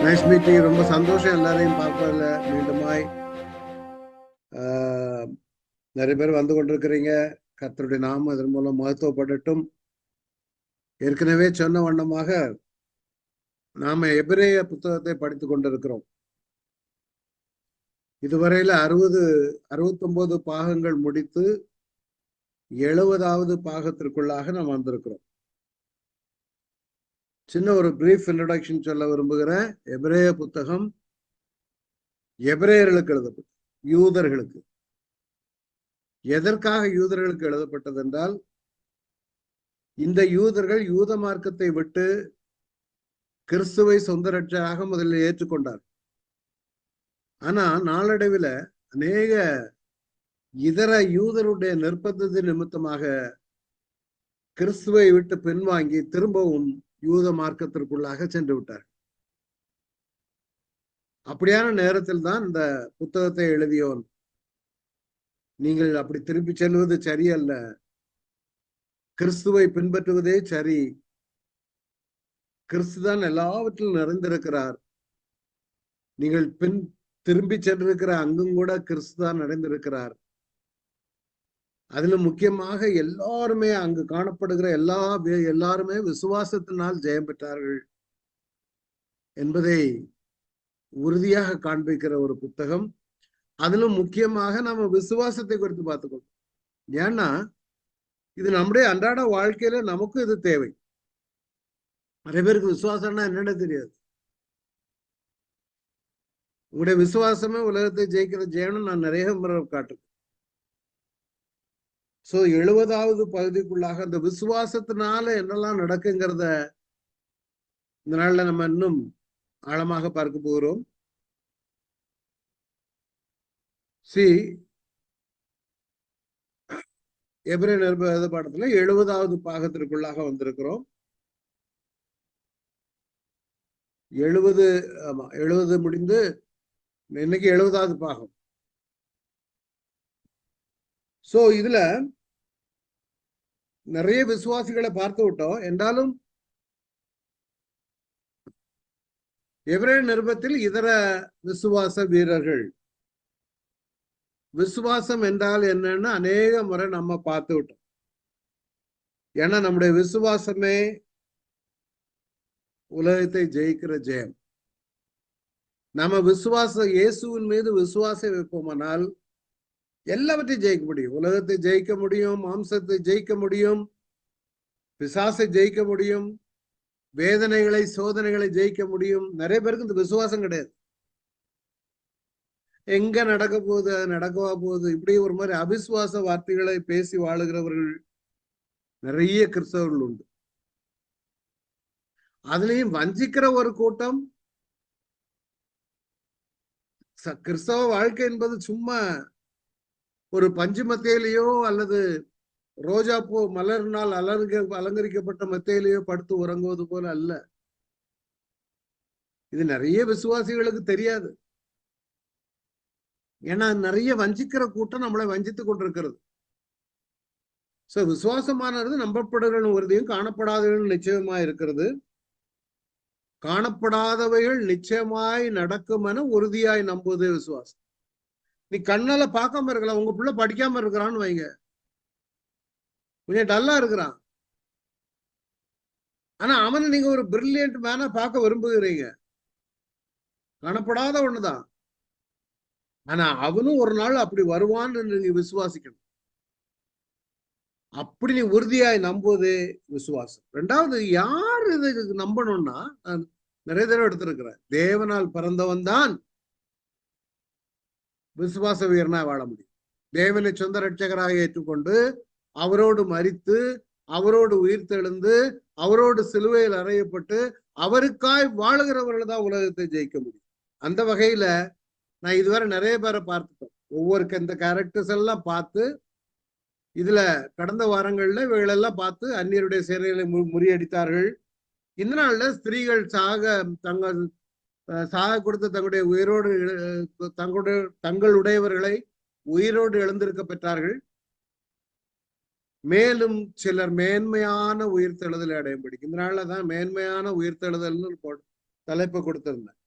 Nice meeting. ரொம்ப சந்தோஷம் எல்லாரையும் பார்ப்பதில்ல. மீண்டுமாய் நிறைய பேர் வந்து கொண்டிருக்கிறீங்க. கர்த்தருடைய நாமம் இதன் மூலம் மகத்துவப்படட்டும். ஏற்கனவே சொன்ன வண்ணமாக நாம எபிரேய புத்தகத்தை படித்துக் கொண்டிருக்கிறோம். இதுவரையில 69 பாகங்கள் முடித்து 70வது பாகத்திற்குள்ளாக நாம் வந்திருக்கிறோம். சின்ன ஒரு பிரீஃப் இன்ட்ரோடக்ஷன் சொல்ல விரும்புகிறேன். எபிரேய புத்தகம் எபிரேயர்களுக்கு எழுதப்பட்டது, யூதர்களுக்கு. எதற்காக யூதர்களுக்கு எழுதப்பட்டது என்றால், இந்த யூதர்கள் யூத மார்க்கத்தை விட்டு கிறிஸ்துவை சொந்த ரட்சகராக முதலில் ஏற்றுக்கொண்டார். ஆனா நாளடைவில் அநேக இதர யூதருடைய நிர்பந்தத்தின் நிமித்தமாக கிறிஸ்துவை விட்டு பின்வாங்கி திரும்பவும் யூத மார்க்கத்திற்குள்ளாக சென்று விட்டார். அப்படியான நேரத்தில் தான் இந்த புத்தகத்தை எழுதியவன், நீங்கள் அப்படி திரும்பி செல்வது சரியல்ல, கிறிஸ்துவை பின்பற்றுவதே சரி, கிறிஸ்துதான் எல்லாவற்றிலும் நிறைந்திருக்கிறார், நீங்கள் திரும்பி சென்றிருக்கிற அங்கும் கூட கிறிஸ்துதான் நிறைந்திருக்கிறார், அதிலும் முக்கியமாக எல்லாருமே அங்கு காணப்படுகிற எல்லாருமே விசுவாசத்தினால் ஜெயம் பெற்றார்கள் என்பதை உறுதியாக காண்பிக்கிற ஒரு புத்தகம். அதிலும் முக்கியமாக நம்ம விசுவாசத்தை குறித்து பார்த்துக்கணும். ஏன்னா இது நம்முடைய அன்றாட வாழ்க்கையில நமக்கும் இது தேவை. நிறைய பேருக்கு விசுவாசம்னா என்னன்னு தெரியாது. உங்களுடைய விசுவாசமே உலகத்தை ஜெயிக்கிற ஜெயம்னு நான் நிறைய முறை காட்டுறேன். சோ 70வது பகுதிக்குள்ளாக அந்த விசுவாசத்தினால என்னெல்லாம் நடக்குங்கிறத இந்த நாள்ல நம்ம இன்னும் ஆழமாக பார்க்க போகிறோம். எபிரேய நிருப பாடத்துல 70வது பாகத்திற்குள்ளாக வந்திருக்கிறோம். 70 முடிந்து இன்னைக்கு 70வது பாகம். சோ இதுல நிறைய விசுவாசிகளை பார்த்து விட்டோம். என்றாலும் எபிரேய நிருபத்தில் இதர விசுவாச வீரர்கள், விசுவாசம் என்றால் என்னன்னு அநேக முறை நம்ம பார்த்து விட்டோம். ஏன்னா நம்முடைய விசுவாசமே உலகத்தை ஜெயிக்கிற ஜெயம். நம்ம இயேசுவின் மீது விசுவாசம் வைப்போமானால் எல்லாவற்றையும் ஜெயிக்க முடியும். உலகத்தை ஜெயிக்க முடியும், மாம்சத்தை ஜெயிக்க முடியும், பிசாசை ஜெயிக்க முடியும், வேதனைகளை சோதனைகளை ஜெயிக்க முடியும். நிறைய பேருக்கு இந்த விசுவாசம் கிடையாது. எங்க நடக்க போகுது, அது நடக்கவா போகுது, இப்படி ஒரு மாதிரி அவிசுவாச வார்த்தைகளை பேசி வாழுகிறவர்கள் நிறைய கிறிஸ்தவர்கள் உண்டு. அதுலயும் வஞ்சிக்கிற ஒரு கூட்டம். கிறிஸ்தவ வாழ்க்கை என்பது சும்மா ஒரு பஞ்சு மத்தையிலேயோ அல்லது ரோஜா பூ மலர்னால் அலங்கரிக்கப்பட்ட மத்தையிலேயோ படுத்து உறங்குவது போல அல்ல. இது நிறைய விசுவாசிகளுக்கு தெரியாது. ஏன்னா நிறைய வஞ்சிக்கிற கூட்டம் நம்மளை வஞ்சித்துக் கொண்டிருக்கிறது. சோ விசுவாசமானது நம்பப்படுகிற உறுதியும் காணப்படாதவைகள் நிச்சயமா இருக்கிறது. காணப்படாதவைகள் நிச்சயமாய் நடக்கும் என உறுதியாய் நம்புவது விசுவாசம். நீ கண்ணால பார்க்காம இருக்கலாம், உங்க பிள்ளை படிக்காம இருக்கிறான்னு வைங்க, கொஞ்சம் டல்லா இருக்கிறான், ஆனா அவனை நீங்க ஒரு பிரில்லியன்ட் மேனா பார்க்க விரும்புகிறீங்க. காணப்படாத ஒண்ணுதான், ஆனா அவனும் ஒரு நாள் அப்படி வருவான்னு நீங்க விசுவாசிக்கணும். அப்படி நீ உறுதியாய் நம்புவது விசுவாசம். ரெண்டாவது, யார் இதை நம்பணும்னா, நான் நிறைய தடவை எடுத்திருக்கிறேன், தேவனால் பிறந்தவன் தான் விசுவாச வீரனா வாழ முடியும். தேவனை சொந்த ரட்சகராக ஏற்றுக்கொண்டு அவரோடு மரித்து அவரோடு உயிர்த்தெழுந்து அவரோடு சிலுவையில் அறையப்பட்டு அவருக்காய் வாழுகிறவர்கள் தான் உலகத்தை ஜெயிக்க முடியும். அந்த வகையில நான் இதுவரை நிறைய பேரை பார்த்துட்டோம். ஒவ்வொரு இந்த கேரக்டர்ஸ் எல்லாம் பார்த்து, இதுல கடந்த வாரங்கள்ல இவைகளெல்லாம் பார்த்து அந்நியருடைய சேனைகளை முறியடித்தார்கள். இந்த நாள்ல ஸ்திரீகள் சாக கொடுத்த தங்களுடைய உயிரோடு தங்களுடையவர்களை உயிரோடு எழுந்திருக்க பெற்றார்கள். மேலும் சிலர் மேன்மையான உயிர்த்தெழுதலை அடைய முடியும். இந்த நாள்ல தான் மேன்மையான உயிர்த்தெழுதல்னு தலைப்பு கொடுத்திருந்தேன்.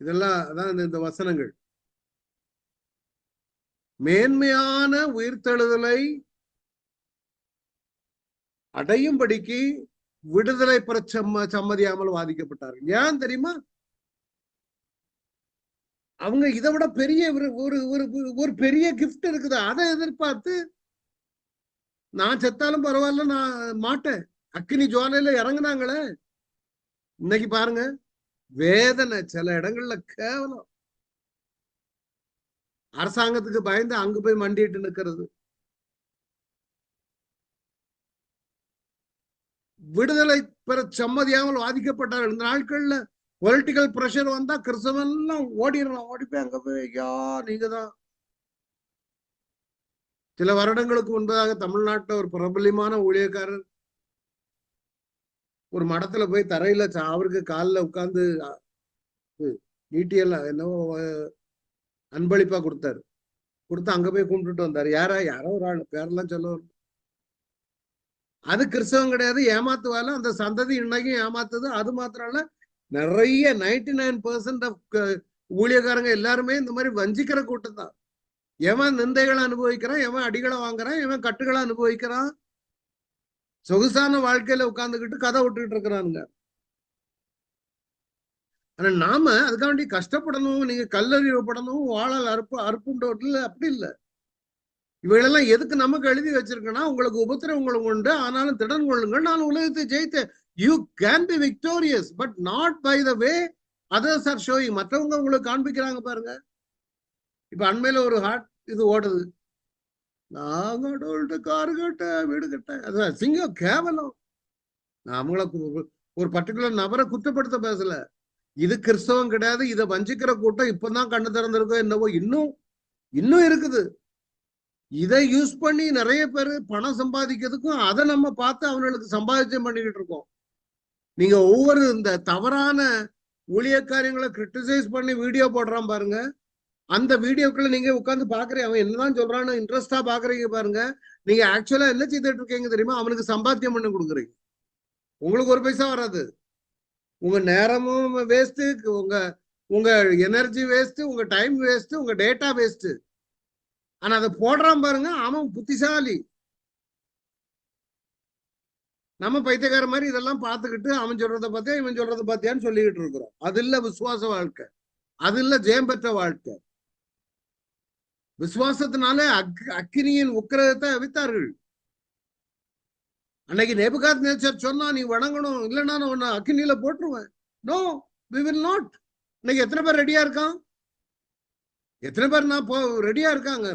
இதெல்லாம் அதான் இந்த வசனங்கள். மேன்மையான உயிர்த்தெழுதலை அடையும்படிக்கு விடுதலை பெற சம்மதியாமல் வாதிக்கப்பட்டார்கள். ஏன் தெரியுமா? அவங்க இதை விட பெரிய ஒரு பெரிய கிஃப்ட் இருக்குது. அதை எதிர்பார்த்து நான் செத்தாலும் பரவாயில்ல, நான் மாட்டேன், அக்கினி ஜுவாலையில இறங்குனாங்களே. இன்னைக்கு பாருங்க, வேதனை, சில இடங்கள்ல கேவலம். அரசாங்கத்துக்கு பயந்து அங்க போய் மண்டிட்டு நிக்கிறது. விடுதலை பெற சம்மதியாமல் வாதிக்கப்பட்டார்கள். இந்த நாட்கள்ல பொலிட்டிக்கல் பிரஷர் வந்தா கிறிஸ்தவெல்லாம் ஓடிடலாம், ஓடி போய் அங்க போய் ஐயா நீங்க தான். சில வருடங்களுக்கு முன்பதாக தமிழ்நாட்டுல ஒரு பிரபலியமான ஊழியக்காரர் ஒரு மடத்துல போய் தரையில அவருக்கு காலில் உட்கார்ந்து நீட்டியெல்லாம் என்னவோ அன்பளிப்பா கொடுத்தாரு. கொடுத்து அங்க போய் கும்பிட்டுட்டு வந்தாரு. யாரோ ஒரு ஆள், பேரெல்லாம் சொல்ல. அது கிறிஸ்தவம் கிடையாது, ஏமாத்துவால அந்த சந்ததி இன்னைக்கும் ஏமாத்துது. அது மாத்திரம் இல்ல, நிறைய 99% ஆஃப் ஊழியக்காரங்க எல்லாருமே இந்த மாதிரி வஞ்சிக்கிற கூட்டம் தான். எவன் நிந்தைகளை அனுபவிக்கிறான், எவன் அடிகளை வாங்குறான், எவன் கட்டுகளை அனுபவிக்கிறான், சொகுசான வாழ்க்கையில உட்கார்ந்துக்கிட்டு கதை விட்டுக்கிட்டு இருக்கிறானுங்க. ஆனா நாம அதுக்காக வேண்டி கஷ்டப்படணும், நீங்க கல்லறியப்படணும், வாழால் அறுப்புண்டோட்டில் அப்படி இல்லை. இவைகளெல்லாம் எதுக்கு நமக்கு எழுதி வச்சிருக்கேன்னா, உங்களுக்கு உபத்திரவங்களும் உண்டு, ஆனாலும் திடன் கொள்ளுங்கள், நான் உலகத்தை ஜெயித்தேன். You can be victorious but not by the way others are showing. மற்றவங்க உங்களுக்கு காண்பிக்கிறாங்க பாருங்க. இப்ப அண்மையில ஒரு ஹார்ட் இது ஓடுது, நாங்க காரு கட்ட வீடு கட்ட, அது சிங்கம் கேவலம். நான் அவங்கள ஒரு பர்டிகுலர் நபரை குற்றப்படுத்த பேசல. இது கிறிஸ்தவம் கிடையாது. இதை வஞ்சிக்கிற கூட்டம் இப்பதான் கண்ணு திறந்திருக்கோம் என்னவோ, இன்னும் இருக்குது. இதை யூஸ் பண்ணி நிறைய பேர் பணம் சம்பாதிக்கிறதுக்கும் அதை நம்ம பார்த்து அவங்களுக்கு சம்பாதிச்சம் பண்ணிக்கிட்டு இருக்கோம். நீங்க ஒவ்வொரு இந்த தவறான ஊழியக்காரங்களை கிரிட்டிசைஸ் பண்ணி வீடியோ போடுறான் பாருங்க, அந்த வீடியோக்குள்ள நீங்க உட்காந்து பாக்குறீங்க, அவன் என்னதான் சொல்றான்னு இன்ட்ரெஸ்டா பாக்குறீங்க பாருங்க. நீங்க ஆக்சுவலா என்ன செய்துட்டு இருக்கீங்க தெரியுமா? அவனுக்கு சம்பாத்தியம் பண்ணி கொடுக்குறீங்க. உங்களுக்கு ஒரு பைசா வராது. உங்க நேரமும் வேஸ்ட், உங்க எனர்ஜி வேஸ்ட், உங்க டைம் வேஸ்ட், உங்க டேட்டா வேஸ்ட். ஆனா அதை போடுறான் பாருங்க, அவன் புத்திசாலி. நம்ம பைத்தியக்கார மாதிரி இதெல்லாம் பார்த்துக்கிட்டு அவன் சொல்றத பார்த்தியா இவன் சொல்றத பார்த்தியான்னு சொல்லிக்கிட்டு இருக்கிறோம். அது இல்ல விசுவாச வாழ்க்கை, அது இல்ல ஜெயம் பெற்ற வாழ்க்கை. விசுவாசத்தினாலே அக்கினியின் உக்கிரகத்தை அவித்தார்கள். அன்னைக்கு நேபுகாத்நேச்சர் சொன்னா நீ வணங்கணும், இல்லைன்னா நான் உன்னை அக்கினியில போட்டுருவேன். No, we will not. இன்னைக்கு எத்தனை பேர் ரெடியா இருக்கான்? எத்தனை பேர் நான் ரெடியா இருக்காங்க?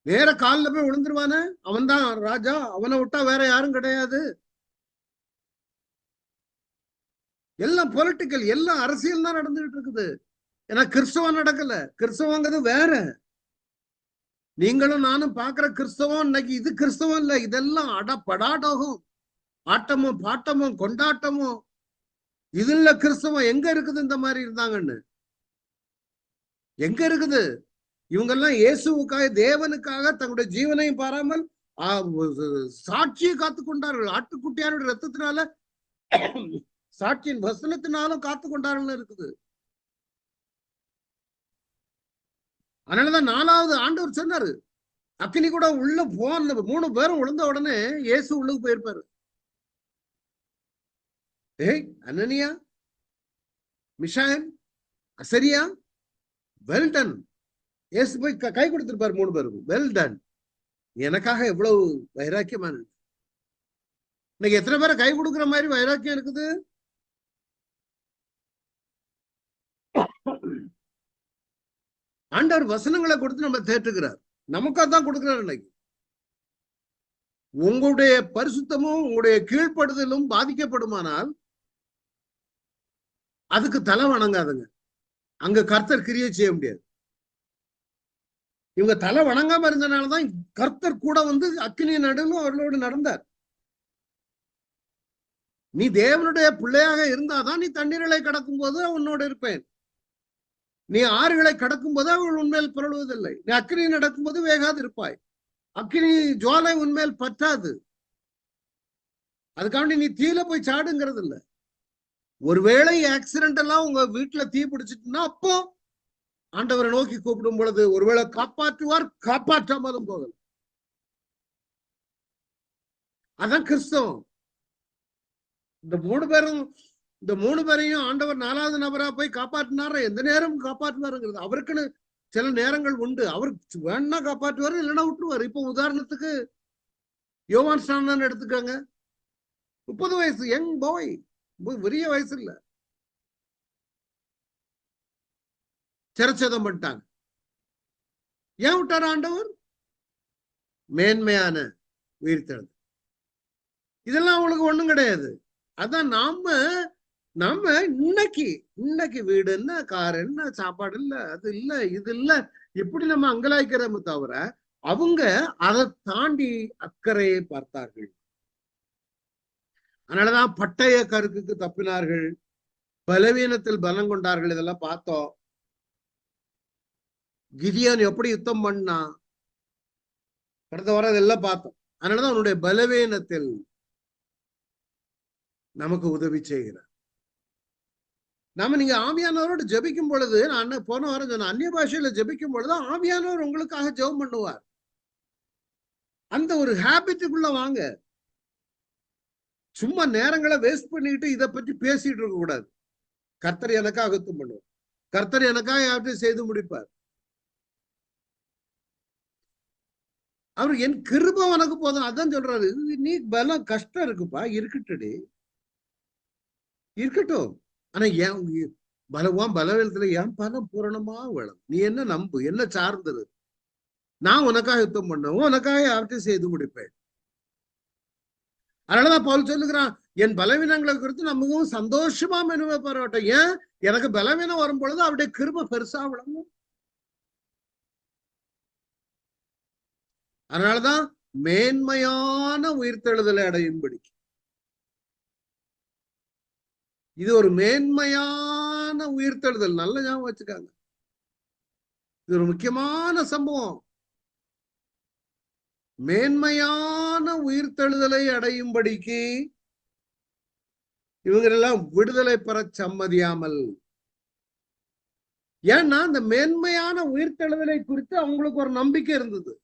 நேர காலில் போய் விழுந்துருவானே, அவன் தான் ராஜா, அவனை விட்டா வேற யாரும் கிடையாது. எல்லாம் பொலிட்டிக்கல், எல்லாம் அரசியல் தான் நடந்துகிட்டு இருக்குது. ஏன்னா கிறிஸ்தவம் நடக்கல. கிறிஸ்தவங்கிறது வேற. நீங்களும் நானும் பாக்குற கிறிஸ்தவம் இன்னைக்கு இது கிறிஸ்தவம் இல்ல. இதெல்லாம் படாடோகம், ஆட்டமும் பாட்டமும் கொண்டாட்டமும். இது இல்ல கிறிஸ்தவம். எங்க இருக்குது இந்த மாதிரி இருந்தாங்கன்னு? எங்க இருக்குது? இவங்கெல்லாம் இயேசுவுக்காக, தேவனுக்காக தங்களுடைய ஜீவனையும் பாராமல் சாட்சியை காத்து கொண்டார்கள். ஆட்டுக்குட்டியாருடைய ரத்தத்தினால, சாட்சியின் வசனத்தினாலும் காத்து கொண்டார்கள் இருக்குது. அதனாலதான் 4வது ஆண்டவர் சொன்னாரு, அக்கினி கூட உள்ள போன 3 பேரும் விழுந்த உடனே இயேசு உள்ளுக்கு போயிருப்பாரு. ஏய் அனனியா, மிஷாயல், அசரியா, வெல் டன். இயேசு போய் கை கொடுத்திருப்பாரு 3 பேருக்கும். Well done. எனக்காக எவ்வளவு வைராக்கியமான. இன்னைக்கு எத்தனை பேரை கை கொடுக்குற மாதிரி வைராக்கியம் இருக்குது? ஆண்டவர் வசனங்களை கொடுத்து நம்ம தேற்றுகிறார். நமக்காக தான் கொடுக்கிறார். இன்னைக்கு உங்களுடைய பரிசுத்தமும் உங்களுடைய கீழ்ப்படுதலும் பாதிக்கப்படுமானால் அதுக்கு தலை வணங்காதுங்க. அங்க கர்த்தர் கிரியை செய்ய முடியாது. இவங்க தலை வணங்காம இருந்தனாலதான் கர்த்தர் கூட வந்து அக்கினி நடுவில் அவர்களோடு நடந்தார். நீ தேவனுடைய பிள்ளையாக இருந்தாதான் நீ தண்ணீர்களை கடக்கும் போது உன்னோடு இருப்பேன். நீ ஆறுகளை கடக்கும் போது அவள் உண்மையில் புரளுவதில்லை. நீ அக்கினி நடக்கும் போது வேகாது இருப்பாய். அக்கினி ஜுவாலை உண்மையில் பற்றாது. அதுக்காண்டி நீ தீல போய் சாடுங்கிறது இல்லை. ஒருவேளை ஆக்சிடென்ட் எல்லாம் உங்க வீட்டுல தீ பிடிச்சிட்டுன்னா அப்போ ஆண்டவரை நோக்கி கூப்பிடும் பொழுது ஒருவேளை காப்பாற்றுவார், காப்பாற்றாமலும் போகலாம். அதான் கிறிஸ்தவம். இந்த மூணு பேரையும் ஆண்டவர் 4வது நபரா போய் காப்பாற்றினார, எந்த நேரம் காப்பாற்றுவாருங்கிறது அவருக்குன்னு சில நேரங்கள் உண்டு. அவருக்கு வேணா காப்பாற்றுவாரு, இல்லைன்னா விட்டுருவாரு. இப்போ உதாரணத்துக்கு யோவான் ஸ்நானன் எடுத்துக்காங்க. 30 வயசு யங் பாய், பெரிய வயசு இல்ல, சிரச்சேதம் பண்ணிட்டாங்க. ஏன் விட்டார் ஆண்டவர்? மேன்மையான உயிர்த்தெழுதல். இதெல்லாம் அவங்களுக்கு ஒண்ணும் கிடையாது. அதான் நாம இன்னைக்கு வீடு என்ன, கார் என்ன, சாப்பாடு இல்ல, அது இல்ல, இது இல்ல, இப்படி நம்ம அங்கலாய்க்கிறோமே தவிர அவங்க அதை தாண்டி அக்கறையை பார்த்தார்கள். அதனாலதான் பட்டய கருக்குக்கு தப்பினார்கள், பலவீனத்தில் பலம் கொண்டார்கள். இதெல்லாம் பார்த்தோம். கிதியோன் எப்படி யுத்தம் பண்ணா கடந்த வாரம் இதெல்லாம் பார்த்தோம். அதனாலதான் அவனுடைய பலவீனத்தில் நமக்கு உதவி செய்கிறார். நீங்க ஆவியானவரோடு ஜெபிக்கும் பொழுது, நான் போன வாரம் சொன்ன அந்நிய பாஷையில ஜெபிக்கும் பொழுது ஆவியானவர் உங்களுக்காக ஜெபம் பண்ணுவார். அந்த ஒரு ஹேபிட்டுக்குள்ள வாங்க. சும்மா நேரங்களை வேஸ்ட் பண்ணிட்டு இதை பற்றி பேசிட்டு இருக்க கூடாது. கர்த்தர் எனக்காக யுத்தம் பண்ணுவார், கர்த்தர் எனக்காக யார்ட்டையும் செய்து முடிப்பார். அவரு என் கிருபை உனக்கு போதும், அதான் சொல்றாரு. நீ பலம் கஷ்டம் இருக்குப்பா, இருக்கட்டும். ஆனா ஏன் பலவீனத்துல என் பலம் பூரணமா வேணும். நீ என்ன நம்பு, என்ன சார்ந்தது. நான் உனக்காக யுத்தம் பண்ணுவேன், உனக்காக யார்ட்டையும் செய்து முடிப்பேன். அதனாலதான் பவுல் சொல்லுகிறான், என் பலவீனங்களை குறித்து நான் மிகவும் சந்தோஷமா மெனுவை பாராட்டம். ஏன்? எனக்கு பலவீனம் வரும் பொழுது அவருடைய கிருபை பெருசா விளங்கும். அதனாலதான் மேன்மையான உயிர்த்தெழுதலை அடையும்படி, இது ஒரு மேன்மையான உயிர்த்தெழுதல். நல்ல ஞாபகம் வச்சுக்காங்க, இது ஒரு முக்கியமான சம்பவம். மேன்மையான உயிர்த்தெழுதலை அடையும்படிக்கு இவங்களெல்லாம் விடுதலை பெற சம்மதியாமல். ஏன்னா இந்த மேன்மையான உயிர்த்தெழுதலை குறித்து அவங்களுக்கு ஒரு நம்பிக்கை இருந்தது.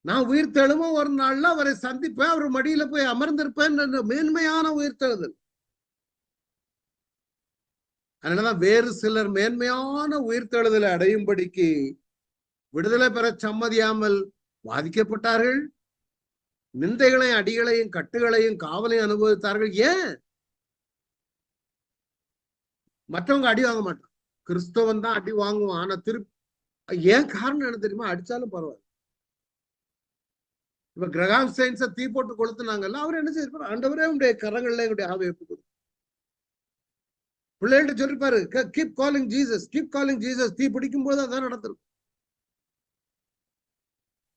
நான் உயிர்த்தெழும ஒரு நாள்ல அவரை சந்திப்பேன், அவர் மடியில போய் அமர்ந்திருப்பேன். மேன்மையான உயிர்த்தெழுதல். அதனாலதான் வேறு சிலர் மேன்மையான உயிர்த்தெழுதலை அடையும்படிக்கு விடுதலை பெற சம்மதியாமல் பாதிக்கப்பட்டார்கள். நிந்தைகளையும் அடிகளையும் கட்டுகளையும் காவலையும் அனுபவித்தார்கள். ஏன்? மற்றவங்க அடி வாங்க மாட்டான், கிறிஸ்தவன் தான் அடி வாங்குவான். ஆனா ஏன் காரணம் என்ன தெரியுமா? அடிச்சாலும் பரவாயில்ல. இப்ப கிரகாம் சயின்ஸ தீ போட்டு கொளுத்துனாங்கல்ல, அவர் என்ன செய்யிருப்பாரு? ஆண்டவரே உடைய கரங்கள்ல என்னுடைய ஆவை ஒப்புக்கொடு. பிள்ளைகிட்ட சொல்லிருப்பாரு, keep calling Jesus, keep calling Jesus. தீ பிடிக்கும் போது அதான் நடந்திருக்கும்.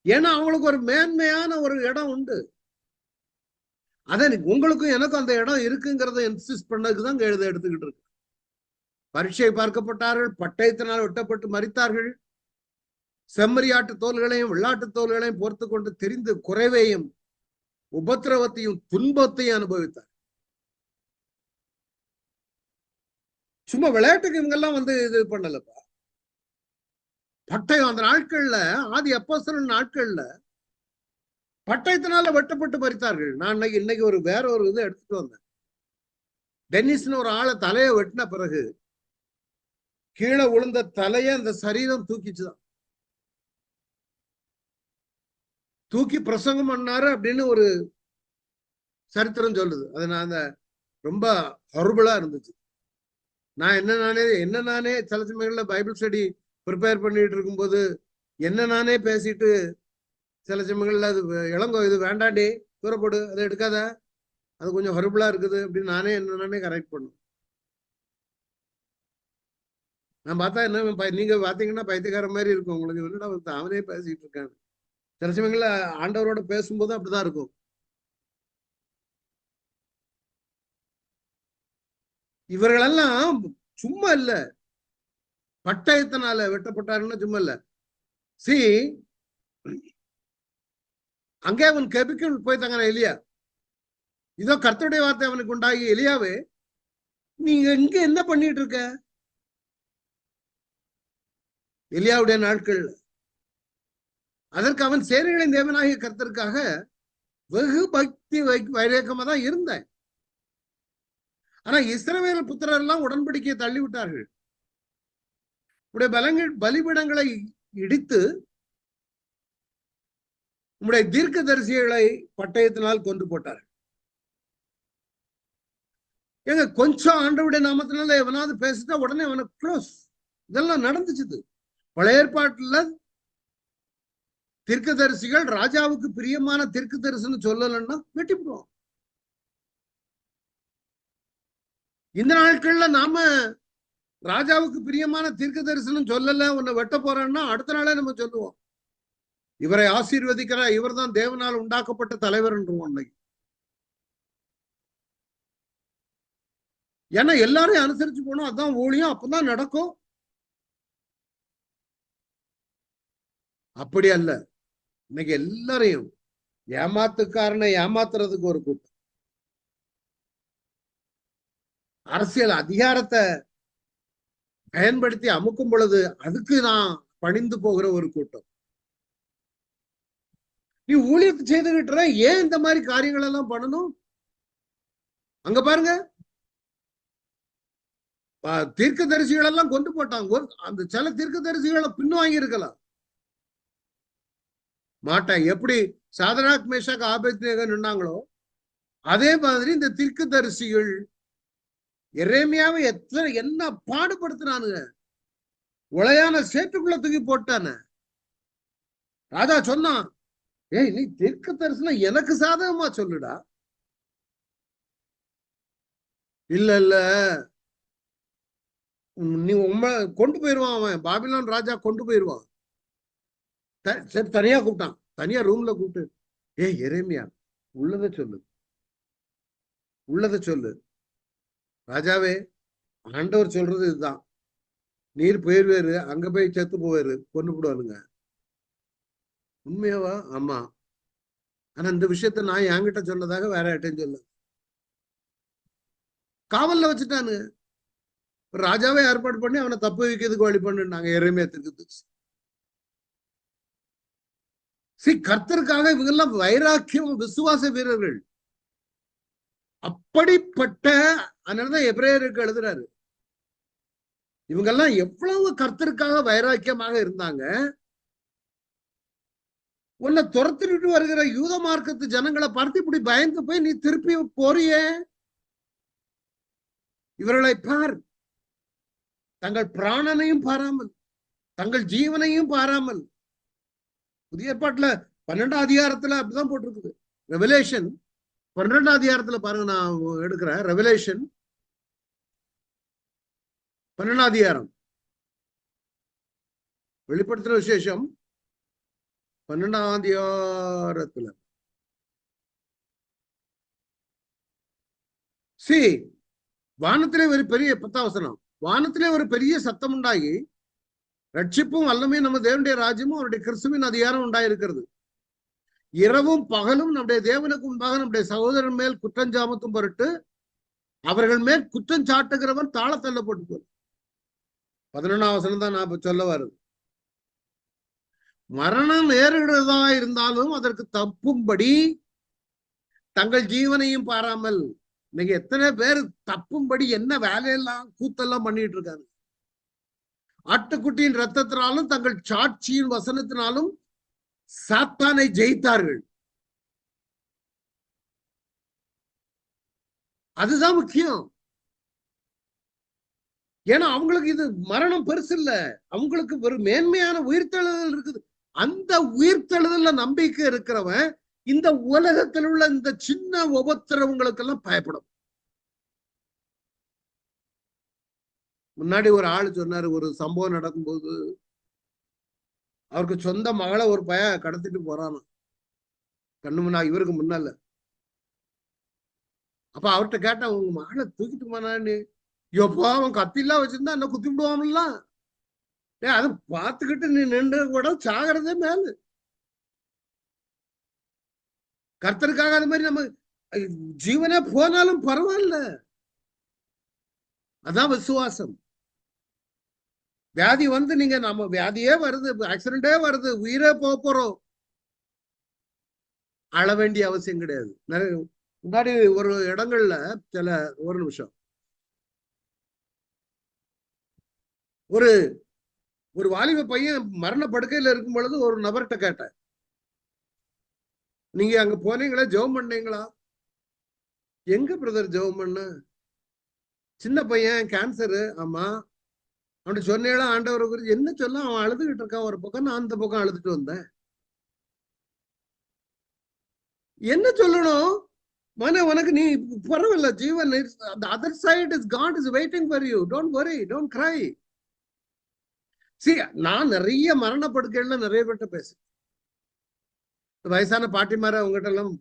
ஏன்னா அவங்களுக்கு ஒரு மேன்மையான ஒரு இடம் உண்டு. அத உங்களுக்கும் எனக்கும் அந்த இடம் இருக்குங்கிறத இன்சிஸ்ட் பண்ணதுக்குதான் எழுத எடுத்துக்கிட்டு இருக்கு. பரீட்சை பார்க்கப்பட்டார்கள், பட்டயத்தினால் வெட்டப்பட்டு மரித்தார்கள், செம்மறியாட்டு தோல்களையும் வெள்ளாட்டு தோல்களையும் பொறுத்து கொண்டு தெரிந்து குறைவையும் உபத்திரவத்தையும் துன்பத்தையும் அனுபவித்தார். சும்மா விளையாட்டுக்கு இவங்கெல்லாம் இது பண்ணலப்பா. பட்டயம் அந்த நாட்கள்ல, ஆதி அப்போஸ்தலர் நாட்கள்ல பட்டயத்தினால வெட்டப்பட்டு மரித்தார்கள். நான் இன்னைக்கு வேற ஒரு இது எடுத்துட்டு வந்தேன். டென்னிஸ்னு ஒரு ஆளை தலையை வெட்டின பிறகு கீழே விழுந்த தலையை அந்த சரீரம் தூக்கிச்சுதான், தூக்கி பிரசங்கம் பண்ணாரு அப்படின்னு ஒரு சரித்திரம் சொல்லுது. அது நான் ரொம்ப ஹொரபிளா இருந்துச்சு. நான் என்ன நானே சில சமயங்கள்ல பைபிள் ஸ்டடி ப்ரிப்பேர் பண்ணிட்டு இருக்கும்போது என்ன நானே பேசிட்டு சில சமயங்கள்ல அது இளங்கோ இது வேண்டாண்டி தூரப்படு, அதை எடுக்காத, அது கொஞ்சம் ஹொரபிளா இருக்குது அப்படின்னு நானே கரெக்ட் பண்ணும். நான் பார்த்தா என்ன நீங்க பாத்தீங்கன்னா பைத்தியக்கார மாதிரி இருக்கும் உங்களுக்கு. என்னடா அவனே பேசிட்டு இருக்காங்க. சில சமயங்கள்ல ஆண்டவரோட பேசும்போது அப்படிதான் இருக்கும். இவர்களெல்லாம் சும்மா இல்ல, பட்டயத்தினால வெட்டப்பட்டாருன்னா சும்மா இல்ல. அங்கே அவன் கெபிக்குள் போய் தங்கின இல்லையா? இதோ கர்த்தருடைய வார்த்தை அவனுக்கு உண்டாகி, எலியாவே நீங்க இங்க என்ன பண்ணிட்டு இருக்க? எலியாவுடைய நாட்கள் அதற்கு அவன் சேனைகளின் தேவனாகிய கர்த்தருக்காக வெகு பக்தி வைரேகமா தான் இருந்தேன். ஆனா இஸ்ரவேல் புத்திரர் எல்லாம் உடன்படிக்கையை தள்ளி விட்டார்கள். உடைய பலிபீடங்களை இடித்து உடைய தீர்க்க தரிசிகளை பட்டயத்தினால் கொண்டு போட்டார்கள். எங்க கொஞ்சம் ஆண்டவருடைய நாமத்தினால எவனாவது பேசிட்டா உடனே அவனை க்ளோஸ். இதெல்லாம் நடந்துச்சு. பழைய ஏற்பாட்டுல தீர்க்க தரிசிகள் ராஜாவுக்கு பிரியமான தீர்க்க தரிசனம் சொல்லலன்னா வெட்டிவிடுவோம். இந்த நாட்கள்ல நாம ராஜாவுக்கு பிரியமான தீர்க்க தரிசனம் சொல்லல, உன்னை வெட்ட போறேன்னா அடுத்த நாளே நம்ம சொல்லுவோம், இவரை ஆசீர்வதிக்கிறார், இவர் தான் தேவனால் உண்டாக்கப்பட்ட தலைவர் என்றுவோம். ஏன்னா எல்லாரையும் அனுசரிச்சு போனோம், அதான் ஊழியம், அப்பதான் நடக்கும். அப்படி அல்ல. இன்னைக்கு எல்லாரையும் ஏமாத்துக்காரனை ஏமாத்துறதுக்கு ஒரு கூட்டம், அரசியல் அதிகாரத்தை பயன்படுத்தி அமுக்கும் பொழுது அதுக்கு நான் பணிந்து போகிற ஒரு கூட்டம். நீ ஊழியத்தை செய்துகிட்ட ஏன் இந்த மாதிரி காரியங்கள் எல்லாம் பண்ணணும்? அங்க பாருங்க, தீர்க்க தரிசிகள் எல்லாம் கொண்டு போட்டாங்க. அந்த சில தீர்க்க தரிசிகளை பின்வாங்கி இருக்கலாம் மாட்டேன். எப்படி சாதராக் மேஷாக் ஆபேத்நேகோ நின்னாங்களோ அதே மாதிரி இந்த தீர்க்க தரிசிகள் எரேமியாவை என்ன பாடுபடுத்தினானுங்க. உளையான சேற்றுக்குள்ள தூக்கி போட்டான. ராஜா சொன்னான், ஏய் நீ தீர்க்க தரிசனம் எனக்கு சாதகமா சொல்லுடா. இல்ல இல்ல நீ கொண்டு போயிருவான், அவன் பாபிலோன் ராஜா கொண்டு போயிருவான். சரி தனியா கூப்பிட்டான், தனியா ரூம்ல கூப்பிட்டு, ஏய் எரேமியா உள்ளத சொல்லு, உள்ளத சொல்லு. ராஜாவே ஆண்டவர் சொல்றது இதுதான், நீர் போயிருவாரு, அங்க போய் செத்து போவாரு, கொண்டு போடுவானுங்க. உண்மையாவா? ஆமா. ஆனா இந்த விஷயத்த நான் என்கிட்ட சொன்னதாக வேற யார்ட்டையும் சொல்ல. காவல்ல வச்சுட்டானு. ராஜாவே ஏற்பாடு பண்ணி அவனை தப்பு வைக்கிறதுக்கு வழி பண்ணுனாங்க எரேமியாத்துக்கு. கர்த்தருக்காக இவங்கெல்லாம் வைராக்கியம் விசுவாச வீரர்கள். அப்படிப்பட்ட அதனாலதான் எபிரேயருக்கு எழுதுறாரு, இவங்கெல்லாம் எவ்வளவு கர்த்தருக்காக வைராக்கியமாக இருந்தாங்க. உன்னை துரத்திட்டு வருகிற யூத மார்க்கத்து ஜனங்களை பார்த்து இப்படி பயந்து போய் நீ திருப்பி போறியே. இவர்களை பார், தங்கள் பிராணனையும் பாராமல், தங்கள் ஜீவனையும் பாராமல். புதிய ஏற்பாட்டுல 12ஆம் அதிகாரத்துல அப்படிதான் போட்டிருக்குது. ரெவலேஷன் 12ஆம் அதிகாரத்துல பாருங்க, நான் எடுக்கிறேன். ரெவலேஷன் 12ஆம் அதிகாரம், வெளிப்படுத்தின விசேஷம் 12ஆம் அதிகாரத்துல வானத்திலே ஒரு பெரிய 10ஆம் வசனம், வானத்திலே ஒரு பெரிய சத்தம் உண்டாகி, ரட்சிப்பும் வல்லமே நம்ம தேவனுடைய ராஜ்யமும் அவருடைய கிறிஸ்துவின் அதிகாரம் உண்டாயிருக்கிறது. இரவும் பகலும் நம்முடைய தேவனுக்கு முன்பாக நம்முடைய சகோதரன் மேல் குற்றஞ்சாமத்தும் பொருட்டு அவர்கள் மேல் குற்றம் சாட்டுகிறவன் தாழ தள்ளப்பட்டு. 11ஆம் வசனம் தான் நான் சொல்ல வருது. மரணம் நேரிடுறதா இருந்தாலும் அதற்கு தப்பும்படி தங்கள் ஜீவனையும் பாராமல். இன்னைக்கு எத்தனை பேர் தப்பும்படி என்ன வேலையெல்லாம் கூத்தெல்லாம் பண்ணிட்டு இருக்காங்க. ஆட்டுக்குட்டியின் ரத்தத்தினாலும் தங்கள் சாட்சியின் வசனத்தினாலும் சாத்தானை ஜெயித்தார்கள். அதுதான் முக்கியம். ஏன்னா அவங்களுக்கு இது மரணம் பெருசு இல்ல, அவங்களுக்கு ஒரு மேன்மையான உயிர்த்தெழுதல் இருக்குது. அந்த உயிர்த்தெழுதல்ல நம்பிக்கை இருக்கிறவன் இந்த உலகத்தில் உள்ள இந்த சின்ன உபத்திரவங்களுக்கெல்லாம் பயப்படும். முன்னாடி ஒரு ஆளு சொன்னாரு, ஒரு சம்பவம் நடக்கும்போது அவருக்கு சொந்த மகளை ஒரு பையன் கடத்திட்டு போறானா கண்ணு முன்னா, இவருக்கு முன்னால. அப்ப அவர்கிட்ட கேட்டா, உங்க மகளை தூக்கிட்டு போனான்னு. எப்போ அவன் கத்திலாம் வச்சிருந்தா என்ன குத்தி விடுவான்ல, அது பார்த்துக்கிட்டு நீ நின்று கூட சாகிறதே மேலு. கர்த்தருக்காக அது மாதிரி நம்ம ஜீவனே போனாலும் பரவாயில்ல. அதான் விசுவாசம். வியாதி வந்து நீங்க நம்ம வியாதியே வருது, ஆக்சிடென்டே வருது, உயிரே போறோம், அழ வேண்டிய அவசியம் கிடையாது. முன்னாடி ஒரு இடங்கள்ல சில ஒரு நிமிஷம் ஒரு ஒரு வாலிப பையன் மரண படுக்கையில இருக்கும் பொழுது ஒரு நபர்கிட்ட கேட்டேன், நீங்க அங்க போனீங்களா, ஜெபம் பண்ணீங்களா? எங்க பிரதர் ஜெபம் பண்ண? சின்ன பையன் கேன்சரு. ஆமா. அவன் சொன்னேன் ஆண்டவரை குறித்து என்ன சொல்ல, அவன் அழுதுகிட்டு இருக்கான் ஒரு பக்கம், நான் அந்த பக்கம் அழுதுட்டு வந்தேன். என்ன சொல்லணும்? மன உனக்கு நீ பரவாயில்ல, ஜீவன் the other side is God is waiting for you, don't worry, don't cry. See, நான் நிறைய மரணப்படுக்கைகள்ல நிறைய பேர்ட்ட பேசுறேன். வயசான பாட்டிமார அவங்ககிட்ட எல்லாம்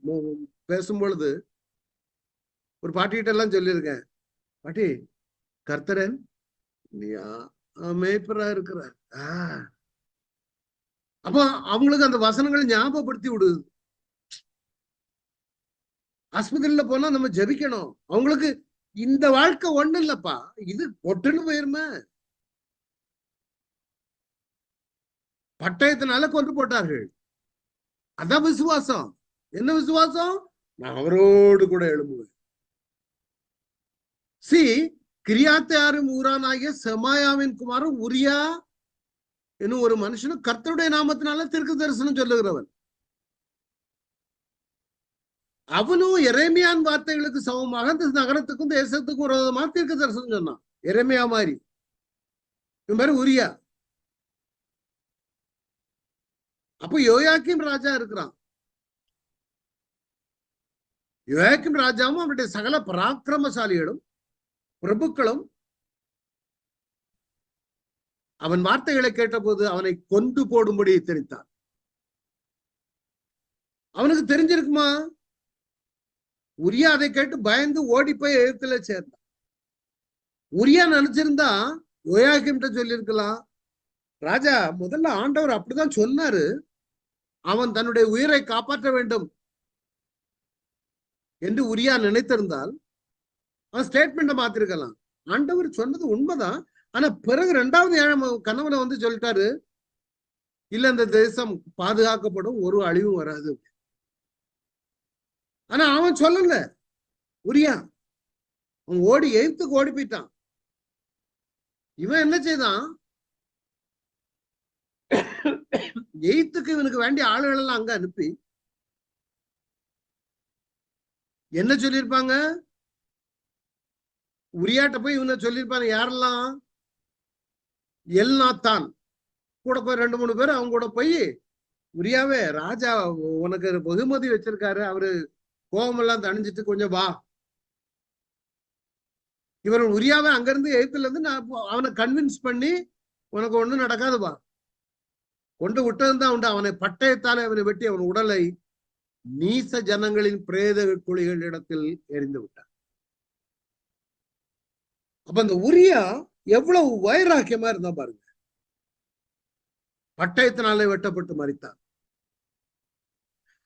பேசும் பொழுது ஒரு பாட்டிகிட்ட எல்லாம் சொல்லியிருக்கேன், பாட்டி கர்த்தரன் மேய்ப்பரா இருக்கிறார். அப்ப அவங்களுக்கு அந்த வசனங்களை ஞாபகப்படுத்தி விடுது. ஆஸ்பத்திரியில போனா நம்ம ஜபிக்கணும். அவங்களுக்கு இந்த வாழ்க்கை ஒண்ணு இல்லப்பா, இது ஒட்டுன்னு போயிருமே. பட்டயத்தினால கொண்டு போட்டார்கள். அதான் விசுவாசம். என்ன விசுவாசம்? நான் அவரோடு கூட எழும்புவேன். சி கிரியாத்தாரும் ஊரானாகிய செமாயாவின் குமாரன் உரியா என்னும் ஒரு மனுஷனும் கர்த்தருடைய நாமத்தினால தீர்க்க தரிசனம் சொல்லுகிறவன். அவனும் எரேமியான் வார்த்தைகளுக்கு சமமாக இந்த நகரத்துக்கும் தேசத்துக்கும் விரோதமாக தீர்க்க தரிசனம் சொன்னான். எரேமியா மாதிரி இவன் பேரு உரியா. அப்போ யோயாக்கிம் ராஜா இருக்கிறான். யோயாக்கிம் ராஜாவும் அவனுடைய சகல பராக்கிரமசாலிகளும் பிரபுக்களும் அவன் வார்த்தைகளை கேட்டபோது அவனை கொண்டு போடும்படி தெரிவித்தான். அவனுக்கு தெரிஞ்சிருக்குமா? உரியா அதை கேட்டு பயந்து ஓடி போய் எழுத்துல சேர்ந்தான். உரியா நினைச்சிருந்தா யோயாக்கிம்ட்ட சொல்லியிருக்கலாம், ராஜா முதல்ல ஆண்டவர் அப்படிதான் சொன்னாரு, அவன் தன்னுடைய உயிரை காப்பாற்ற வேண்டும் என்று உரியா நினைத்திருந்தால் அவன் ஸ்டேட்மெண்ட்டை மாத்திருக்கலாம். ஆண்டவர் சொன்னது உண்மைதான், ஆனா பிறகு 2வது கணவனை வந்து சொல்லிட்டாரு, இல்ல இந்த தேசம் பாதுகாக்கப்படும், ஒரு அழிவும் வராது. ஆனா அவன் சொல்லல. உரியா அவன் ஓடி எய்த்துக்கு ஓடி போயிட்டான். இவன் என்ன செய்தான்? எய்த்துக்கு இவனுக்கு வேண்டிய ஆளுகள் எல்லாம் அங்க அனுப்பி என்ன சொல்லியிருப்பாங்க? உரியாட்ட போய் இவனை சொல்லியிருப்பாங்க. யாரெல்லாம்? எல்நாத்தான் கூட போய் 2-3 பேர் அவங்க கூட போய், உரியாவே ராஜா உனக்கு வெகுமதி வச்சிருக்காரு, அவரு கோபமெல்லாம் தணிஞ்சிட்டு கொஞ்சம் வா. இவர் உரியாவை அங்கிருந்து எய்த்துல இருந்து நான் அவனை கன்வின்ஸ் பண்ணி, உனக்கு ஒண்ணும் நடக்காது வா, கொண்டு விட்டதுதான் உண்டு. அவனை பட்டயத்தாலே அவனை வெட்டி அவன் உடலை நீச ஜனங்களின் பிரேத குழிகள் இடத்தில் எரிந்து விட்டான். அப்ப அந்த உரியா எவ்வளவு வைராக்கியமா இருந்தா பாருங்க. பட்டயத்தினாலே வெட்டப்பட்டு மரித்தான்.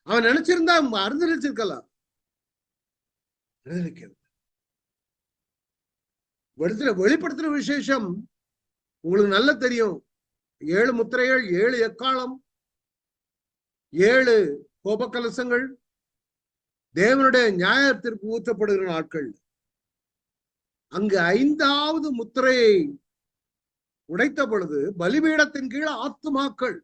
அவன் நினைச்சிருந்தா அறுதலிச்சிருக்கலாம். வெளிப்படுத்துற விசேஷம் உங்களுக்கு நல்ல தெரியும். 7 முத்திரைகள், 7 எக்காலம், 7 கோபக்கலசங்கள், தேவனுடைய நியாயத்திற்கு ஊற்றப்படுகிற நாட்கள். அங்கு 5வது முத்திரையை உடைத்த பொழுது பலிபீடத்தின் கீழ் ஆத்துமாக்கள்.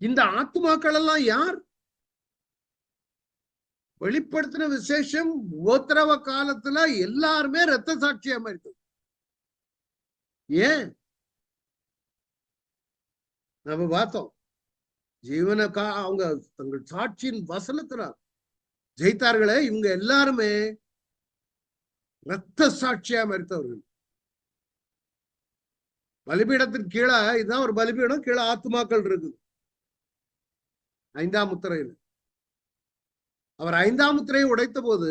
இந்த ஆத்துமாக்கள் எல்லாம் யார்? வெளிப்படுத்தின விசேஷம் உபத்திரவ காலத்துல எல்லாருமே ரத்த சாட்சியா இருக்கு. ஏன் நம்ம பார்த்தோம், ஜீவனக்கா அவங்க தங்கள் சாட்சியின் வசனத்தினால் ஜெயித்தார்களே, இவங்க எல்லாருமே ரத்த சாட்சியா மரித்தவர்கள். பலிபீடத்தின் கீழே இதுதான் ஒரு பலிபீடம், கீழே ஆத்துமாக்கள் இருக்குது. 5ஆம் முத்திரையில் அவர் 5ஆம் முத்திரையை உடைத்த போது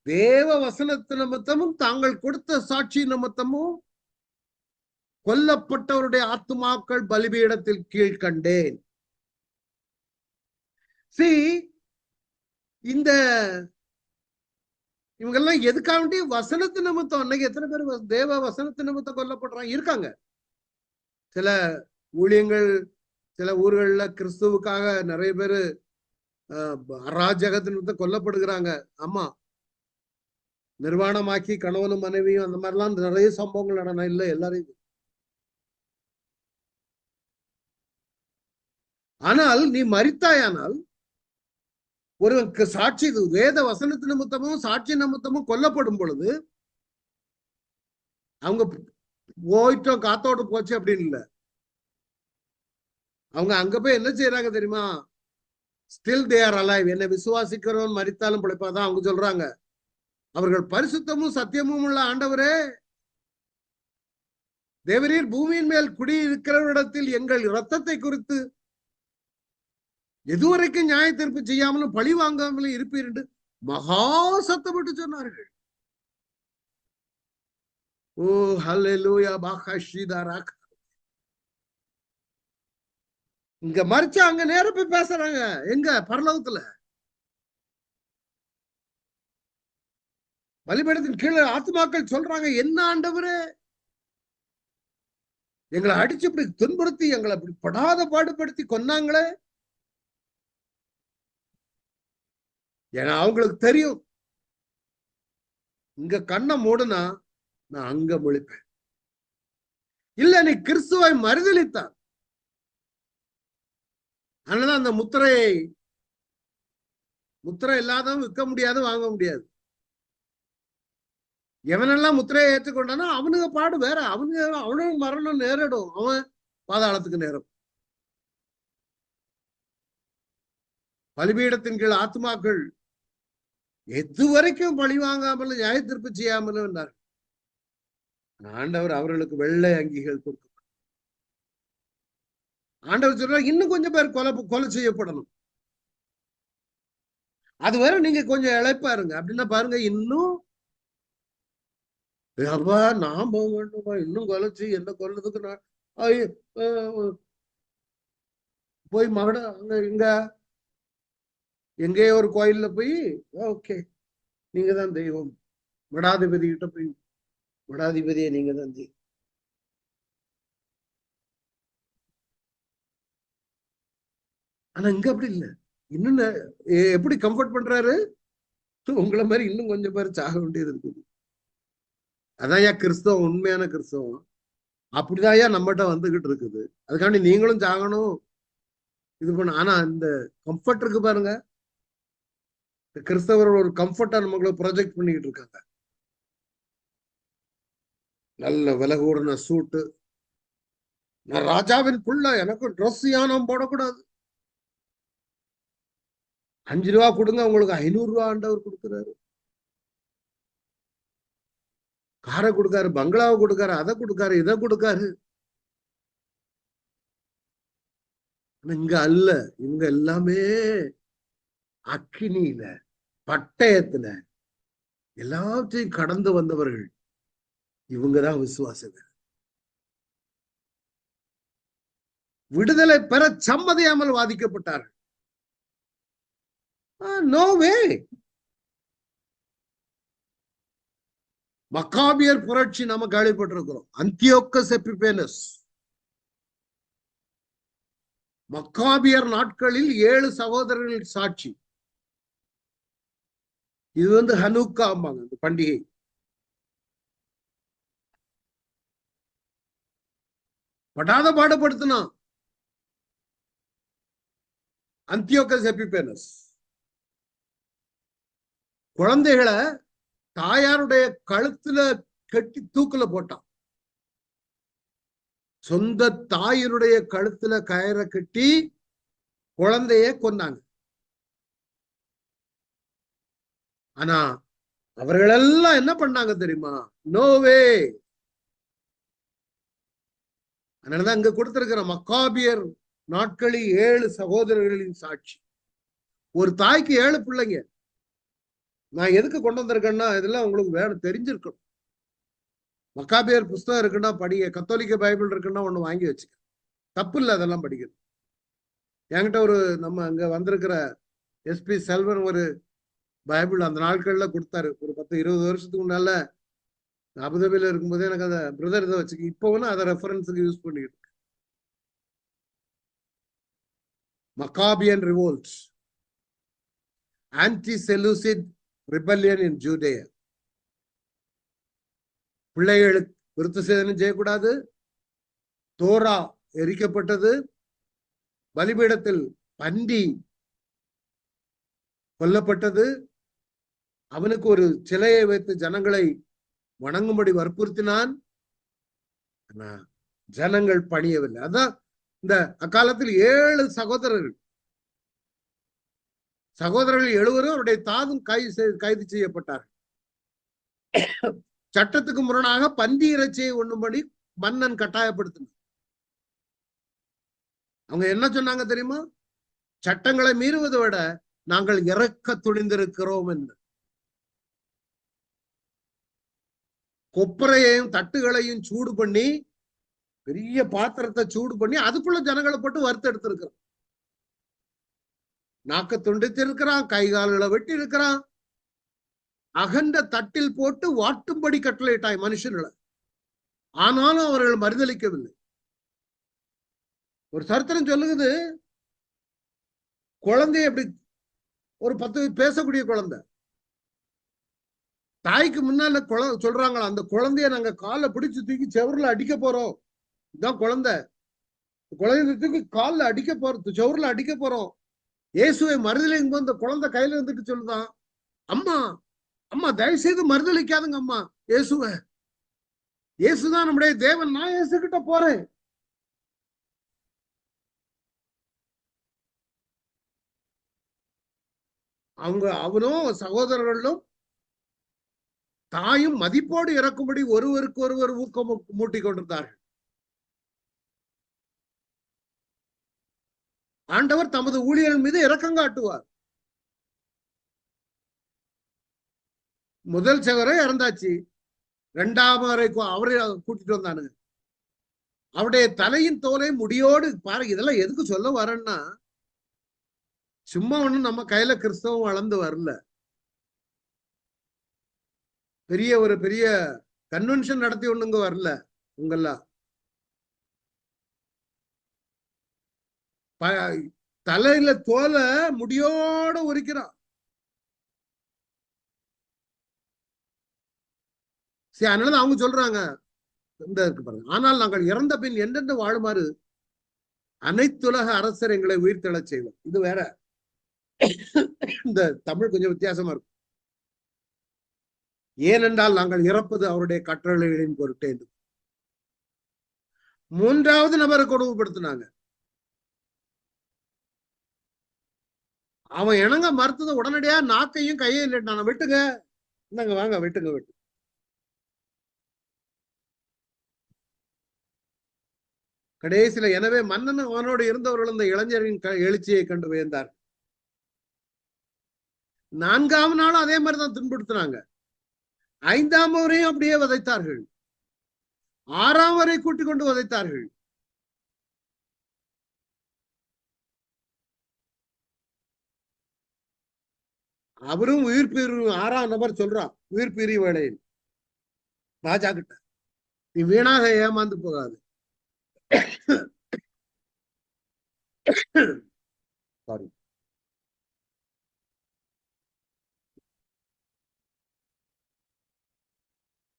தேவ வசனத்து நிமித்தமும் தாங்கள் கொடுத்த சாட்சி நிமித்தமும் கொல்லப்பட்டவருடைய ஆத்துமாக்கள் பலிபீடத்தில் கீழ் கண்டேன். See, இந்த இவங்கெல்லாம் எதுக்காண்டி வசனத்து நிமித்தம், அன்னைக்கு எத்தனை பேர் தேவ வசனத்து நிமித்தம் கொல்லப்படுறாங்க இருக்காங்க. சில ஊழியங்கள், சில ஊர்கள்ல கிறிஸ்துவுக்காக நிறைய பேரு அராஜகத்து நிமித்தம் கொல்லப்படுகிறாங்க. ஆமா, நிர்வாணமாக்கி கணவனும் மனைவியும் அந்த மாதிரிலாம் நிறைய சம்பவங்கள் நடன இல்லை எல்லாரையும். ஆனால் நீ மரித்தாயானால் ஒருவனுக்கு சாட்சி, வேத வசனத்து நிமித்தமும் சாட்சி நிமித்தமும் கொல்லப்படும் பொழுது அவங்க போயிட்டோம் காத்தோட போச்சு அப்படின்னு இல்லை. அவங்க அங்க போய் என்ன செய்யறாங்க தெரியுமா? Still they are alive. என்னை விசுவாசிக்கிறவன் மரித்தாலும் பிழைப்பாதான் அவங்க சொல்றாங்க. அவர்கள் பரிசுத்தமும் சத்தியமும் உள்ள ஆண்டவரே, தேவரீர் பூமியின் மேல் குடியிருக்கிறவரிடத்தில் எங்கள் இரத்தத்தை குறித்து எதுவரைக்கும் நியாய தீர்ப்பு செய்யாமலும் பழி வாங்காமலும் இருப்பீர் என்று மகா சத்தப்பட்டு சொன்னார்கள். ஓ ஹல்லேலூயா பாகாஷிதாராக். இங்க மறிச்சா அங்க நேரம் போய் பேசுறாங்க. எங்க? பரலோகத்துல பலிபீடத்தின் கீழே ஆத்மாக்கள் சொல்றாங்க, என்ன ஆண்டவரே, எங்களை அடிச்சு இப்படி துன்புறுத்தி எங்களை அப்படி படாத பாடுபடுத்தி கொன்னாங்களே. ஏன்னா அவங்களுக்கு தெரியும், இங்க கண்ணை மூடுனா நான் அங்க முழிப்பேன். இல்ல, நீ கிறிஸ்துவை மறுதலித்தான். அதனால அந்த முத்திரை இல்லாதவன் விற்க முடியாது, வாங்க முடியாது. எவனெல்லாம் முத்திரையை ஏற்றுக்கொண்டானா அவனுக்கு பாடு வேற. அவனுக்கு மரணம் நேரிடும். அவன் பாதாளத்துக்கு நேரம். பலிபீடத்தின் கீழ் ஆத்மாக்கள் எது வரைக்கும் பழி வாங்காமலும் நியாய தீர்ப்பு செய்யாமலும் இருந்தார். ஆண்டவர் அவர்களுக்கு வெள்ளை அங்கிகள் கொடுக்க. ஆண்டவர் சொல்ற, இன்னும் கொஞ்சம் பேர் கொலை செய்யப்படணும். அது வரை நீங்க கொஞ்சம் இழைப்பாருங்க அப்படின்னா பாருங்க, இன்னும் நான் போக வேண்டுமா, இன்னும் கொலைச்சு என்ன கொல்லதுக்கு நான் போய் மகட அங்க இங்க எங்கேயோ ஒரு கோயில்ல போய் ஓகே நீங்க தான் தெய்வம், மடாதிபதி கிட்ட போய் மடாதிபதியை நீங்க தான் தெய்வம். ஆனா இங்க அப்படி இல்லை. இன்னும் எப்படி கம்ஃபர்ட் பண்றாரு, உங்களை மாதிரி இன்னும் கொஞ்சம் பேர் சாக வேண்டியது இருக்குது. அதான் ஏன் கிறிஸ்தவம் உண்மையான கிறிஸ்தவம். அப்படிதான் ஏன் நம்மகிட்ட வந்துகிட்டு இருக்குது. அதுக்காண்டி நீங்களும் சாகணும் இது பண்ண. ஆனா இந்த கம்ஃபர்ட் இருக்கு பாருங்க, கிறிஸ்தவர்கள் ஒரு கம்ஃபர்ட்டா நம்மள ப்ரொஜெக்ட் பண்ணிக்கிட்டு இருக்காங்க. நல்ல விலை கூடின சூட்டு, நான் ராஜாவின் புள்ள, எனக்கு ட்ரெஸ் யானம் போடக்கூடாது. 5 ரூபா கொடுங்க, உங்களுக்கு 500 ரூபா ஆண்டவர் கொடுக்குறாரு. காரை கொடுக்காரு, பங்களாவை கொடுக்காரு, அதை கொடுக்காரு, இதை கொடுக்காரு. இங்க அல்ல, இவங்க எல்லாமே அக்கினியில பட்டயத்துல எல்லாத்தையும் கடந்து வந்தவர்கள். இவங்கதான் விசுவாசங்கள். விடுதலை பெற சம்மதியாமல் வாதிக்கப்பட்டார்கள். நோ வே. மக்காபியர் புரட்சி நாம கேள்விப்பட்டிருக்கிறோம். அந்தியோக்கஸ் எபிபேனஸ். மக்காபியர் நாட்களில் 7 சகோதரர்கள் சாட்சி. இது ஹனூக்கா அந்த பண்டிகை. படாத பாடுபடுத்தினா அந்தியோக்கஸ் எபிபேனஸ். குழந்தைகளை தாயாருடைய கழுத்துல கட்டி தூக்குல போட்டான். சொந்த தாயினுடைய கழுத்துல கயிறை கட்டி குழந்தைய கொன்னாங்க. ஆனா அவர்களெல்லாம் என்ன பண்ணாங்க தெரியுமா? நோவே. அதனாலதான் அங்க கொடுத்திருக்கிற மக்காபியர் நாட்களில் 7 சகோதரர்களின் சாட்சி. ஒரு தாய்க்கு 7 பிள்ளைங்க. நான் எதுக்கு கொண்டு வந்திருக்கேன்னா, இதெல்லாம் உங்களுக்கு வேணும், தெரிஞ்சிருக்கணும். மக்காபியர் புஸ்தகம் இருக்குன்னா படிங்க. கத்தோலிக்க பைபிள் இருக்குன்னா ஒண்ணு வாங்கி வச்சுக்க, தப்பு இல்லை அதெல்லாம் படிக்கிறது. என்கிட்ட ஒரு நம்ம அங்க வந்திருக்கிற எஸ்பி செல்வன் ஒரு பைபிள் அந்த நாட்கள்ல கொடுத்தாரு. ஒரு 10-20 வருஷத்துக்கு முன்னால அபுதாபியில இருக்கும்போது எனக்கு அதை பிரதர் இதை வச்சு இப்போ அதை ரெஃபரன்ஸுக்கு யூஸ் பண்ணிட்டு மக்காபியன் ரிவோல்ட், ஆன்டி-செலூசிட் ரிபல்லியன் இன் ஜூடேயா. பிள்ளைகளுக்கு விருத்த சேதனம் செய்யக்கூடாது, தோரா எரிக்கப்பட்டது, பலிபீடத்தில் பன்றி கொல்லப்பட்டது, அவனுக்கு ஒரு சிலையை வைத்து ஜனங்களை வணங்கும்படி வற்புறுத்தினான். ஜனங்கள் பணியவில்லை. அதான் இந்த அக்காலத்தில் 7 சகோதரர்கள் 7 அவருடைய தாதும் கைது செய்யப்பட்டார்கள். சட்டத்துக்கு முரணாக பன்றி இறைச்சியை உண்ணும்படி மன்னன் கட்டாயப்படுத்தினார். அவங்க என்ன சொன்னாங்க தெரியுமா? சட்டங்களை மீறுவதை விட நாங்கள் இறக்க துணிந்திருக்கிறோம் என்று. கொப்பரையையும் தட்டுகளையும் சூடு பண்ணி, பெரிய பாத்திரத்தை சூடு பண்ணி அதுக்குள்ள ஜனங்களை போட்டு வறுத்து எடுத்திருக்கிறோம். நாக்க துண்டித்து இருக்கிறான், கை கால்களை வெட்டி இருக்கிறான், அகண்ட தட்டில் போட்டு வாட்டும்படி கட்டளையிட்டாய் மனுஷர்களை. ஆனாலும் அவர்கள் மறுதளிக்கவில்லை. ஒரு சரித்திரம் சொல்லுகிறது, குழந்தை அப்படி ஒரு 10 பேசக்கூடிய குழந்தை தாய்க்கு முன்னால சொல்றாங்களா, அந்த குழந்தைய நாங்க காலை பிடிச்சு தூக்கி செவர்ல அடிக்க போறோம். இதுதான் குழந்தை தூக்கி காலில் அடிக்க போறோம், செவர்ல அடிக்க போறோம். இயேசுவை மறுதலிக்கும் போது அந்த குழந்தை கையில இருந்துட்டு சொல்லுதான், அம்மா அம்மா தயவு செய்து மறுதளிக்காதுங்க அம்மா, இயேசுதான் நம்முடைய தேவன், நான் இயேசு கிட்ட போறேன். அவனும் சகோதரர்களும் தாயும் மதிப்போடு இறக்கும்படி ஒருவருக்கு ஒருவர் ஊக்கம் மூட்டிக் கொண்டிருந்தார்கள். ஆண்டவர் தமது ஊழியர்கள் மீது இரக்கம் காட்டுவார். முதல் சகோதரர் இறந்தாச்சு, 2ஆம் அவரை கூட்டிட்டு வந்தானுங்க. அவருடைய தலையின் தோலை முடியோடு பாருங்க. இதெல்லாம் எதுக்கு சொல்ல வரேன்னா, சும்மா ஒண்ணு நம்ம கையில கிறிஸ்தவம் வளர்ந்து வரல. பெரிய கன்வென்ஷன் நடத்தி ஒண்ணுங்க வரல. உங்கெல்லாம் தலையில தோலை முடியோட உரிக்கிறான். சரி, அதனால அவங்க சொல்றாங்க இந்த இருக்கு பாருங்க, ஆனால் நாங்கள் இறந்த பின் என்றென்று வாழுமாறு அனைத்துலக அரசர் எங்களை உயிர்த்தெழச் செய்வோம். இது வேற, இந்த தமிழ் கொஞ்சம் வித்தியாசமா இருக்கும். ஏனென்றால் நாங்கள் இறப்பது அவருடைய கட்டளைகளின் பொருட்டே. 3வது நபரை கொடுமைப்படுத்தினாங்க. அவன் இணங்க மறுத்தது உடனடியா நாக்கையும் கையும் இல்லைட்டான, வெட்டுங்க, இந்தாங்க வாங்க வெட்டுங்க வெட்டு. கடைசியில எனவே மன்னன் அவனோடு இருந்தவர்கள் இந்த இளைஞரின் எழுச்சியை கண்டு வியந்தார். 4ஆம் நாளும் அதே மாதிரிதான் துன்புறுத்தினாங்க. 5ஆம் வரையும் அப்படியே வதைத்தார்கள். 6ஆம் வரை கூட்டிக் கொண்டு வதைத்தார்கள். அவரும் உயிர் பீரி 6ஆம் நபர் சொல்றான், உயிர் பீரி வேளையில் ராஜா கிட்ட, நீ வீணாக ஏமாந்து போகாது. சாரி,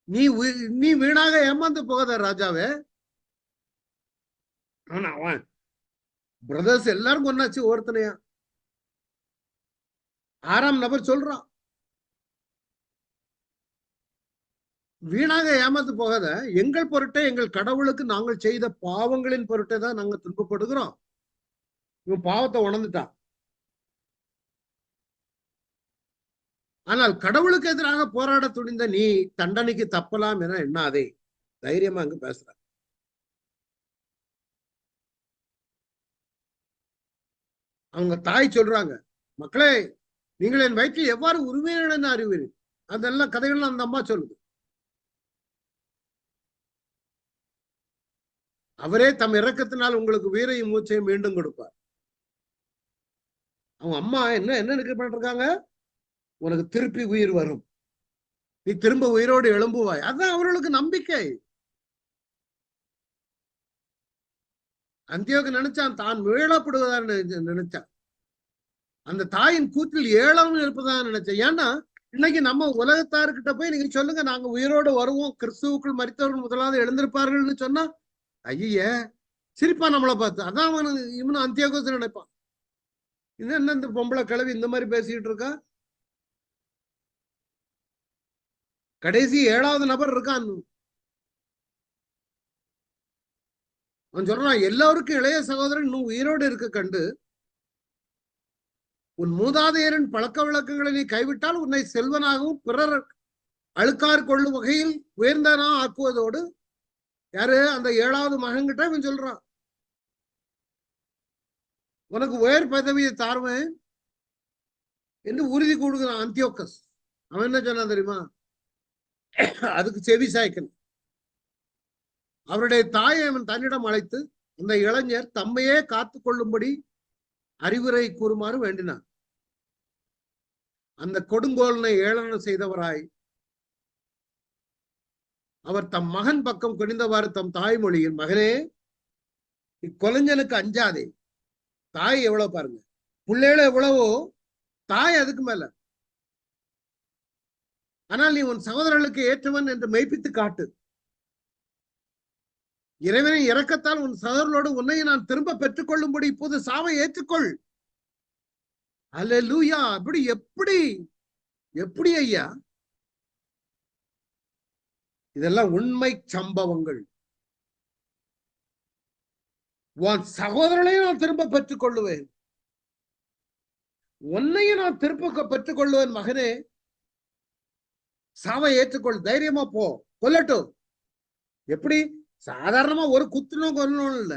நீ வீணாக ஏமாந்து போகாத ராஜாவே. ஆனா அவன் பிரதர்ஸ் எல்லாரும் கொண்டாச்சு ஒருத்தனையா. 6ஆம் நபர் சொல்றான், வீணாக ஏமாந்து போகாத, எங்கள் பொருட்டே எங்கள் கடவுளுக்கு நாங்கள் செய்த பாவங்களின் பொருட்டே தான் நாங்க துன்பப்படுகிறோம். இவன் பாவத்தை உணர்ந்துட்டான். ஆனால் கடவுளுக்கு எதிராக போராட துணிந்த நீ தண்டனைக்கு தப்பலாம் என எண்ணாதே. தைரியமா அங்க பேசுற. அவங்க தாய் சொல்றாங்க, மக்களே நீங்கள் என் வயிற்றில் எவ்வாறு உரிமையான அறிவீர்கள், அதெல்லாம் கதைகள்லாம் அந்த அம்மா சொல்லுது. அவரே தம் இரக்கத்தினால் உங்களுக்கு வீரையும் மூச்சையும் மீண்டும் கொடுப்பார். அவங்க அம்மா என்ன பண்ணிருக்காங்க, உனக்கு திருப்பி உயிர் வரும், நீ திரும்ப உயிரோடு எழும்புவாய். அதுதான் அவர்களுக்கு நம்பிக்கை. அந்தியோக்கு நினைச்சான் தான் மீளப்படுவதாக நினைச்சான். அந்த தாயின் கூற்றில் ஏழாம் இருப்பதாக நினைச்சேன். ஏன்னா இன்னைக்கு நம்ம உலகத்தார்கிட்ட போய் நீங்க சொல்லுங்க, நாங்க உயிரோடு வருவோம், கிறிஸ்துவுக்குள் மரித்தவர்கள் முதலாவது எழுந்திருப்பார்கள்னு சொன்னா ஐய சிரிப்பா நம்மளை பார்த்து. அதான் இவனு அந்தியோகஸ் நினைப்பான். இது என்ன இந்த பொம்பளை கிழவி இந்த மாதிரி பேசிக்கிட்டு இருக்கா. கடைசி 7வது நபர் இருக்கான். அவன் சொல்றான், எல்லாருக்கும் இளைய சகோதரன் இன்னும் உயிரோடு இருக்க கண்டு உன் மூதாதையரின் பழக்க வழக்கங்களை நீ கைவிட்டால் உன்னை செல்வனாகவும் பிறர் அழுக்கார் கொள்ளும் வகையில் உயர்ந்தனா ஆக்குவதோடு, யாரு அந்த 7வது மகன்கிட்ட இவன் சொல்றான், உனக்கு உயர் பதவியை தாருவேன் என்று உறுதி கொடுக்கிறான் அந்தியோக்கஸ். அவன் என்ன சொன்னான் தெரியுமா, அதுக்கு செவி சாய்க்கணும். அவருடைய தாயை அவன் தன்னிடம் அழைத்து அந்த இளைஞர் தம்மையே காத்து கொள்ளும்படி அறிவுரை கூறுமாறு வேண்டினான். அந்த கொடுங்கோலனை ஏளனம் செய்தவராய் அவர் தம் மகன் பக்கம் குனிந்தவாறு தம் தாய்மொழியில், மகனே இக்கொலைஞனுக்கு அஞ்சாதே. தாய் எவ்வளவு பாருங்க, பிள்ளைகள எவ்வளவோ, தாய் அதுக்கு மேல. ஆனால் நீ உன் சகோதரர்களுக்கு ஏற்றவன் என்று மெய்ப்பித்து காட்டு. இறைவனை இரக்கத்தால் உன் சகோதரர்களோடு உன்னை நான் திரும்ப பெற்றுக் கொள்ளும்படி இப்போது சாவை ஏற்றுக்கொள். அல்லேலூயா. அப்படி எப்படி எப்படி ஐயா, இதெல்லாம் உண்மை சம்பவங்கள். உன் சகோதரனையும் நான் திரும்ப பெற்றுக் கொள்ளுவேன், உன்னையும் நான் திரும்ப பெற்றுக் கொள்ளுவேன். மகனே சாவை ஏற்றுக்கொள், தைரியமா போ, கொல்லட்டும். எப்படி சாதாரணமா ஒரு குத்துணும் கொல்லணும் இல்ல,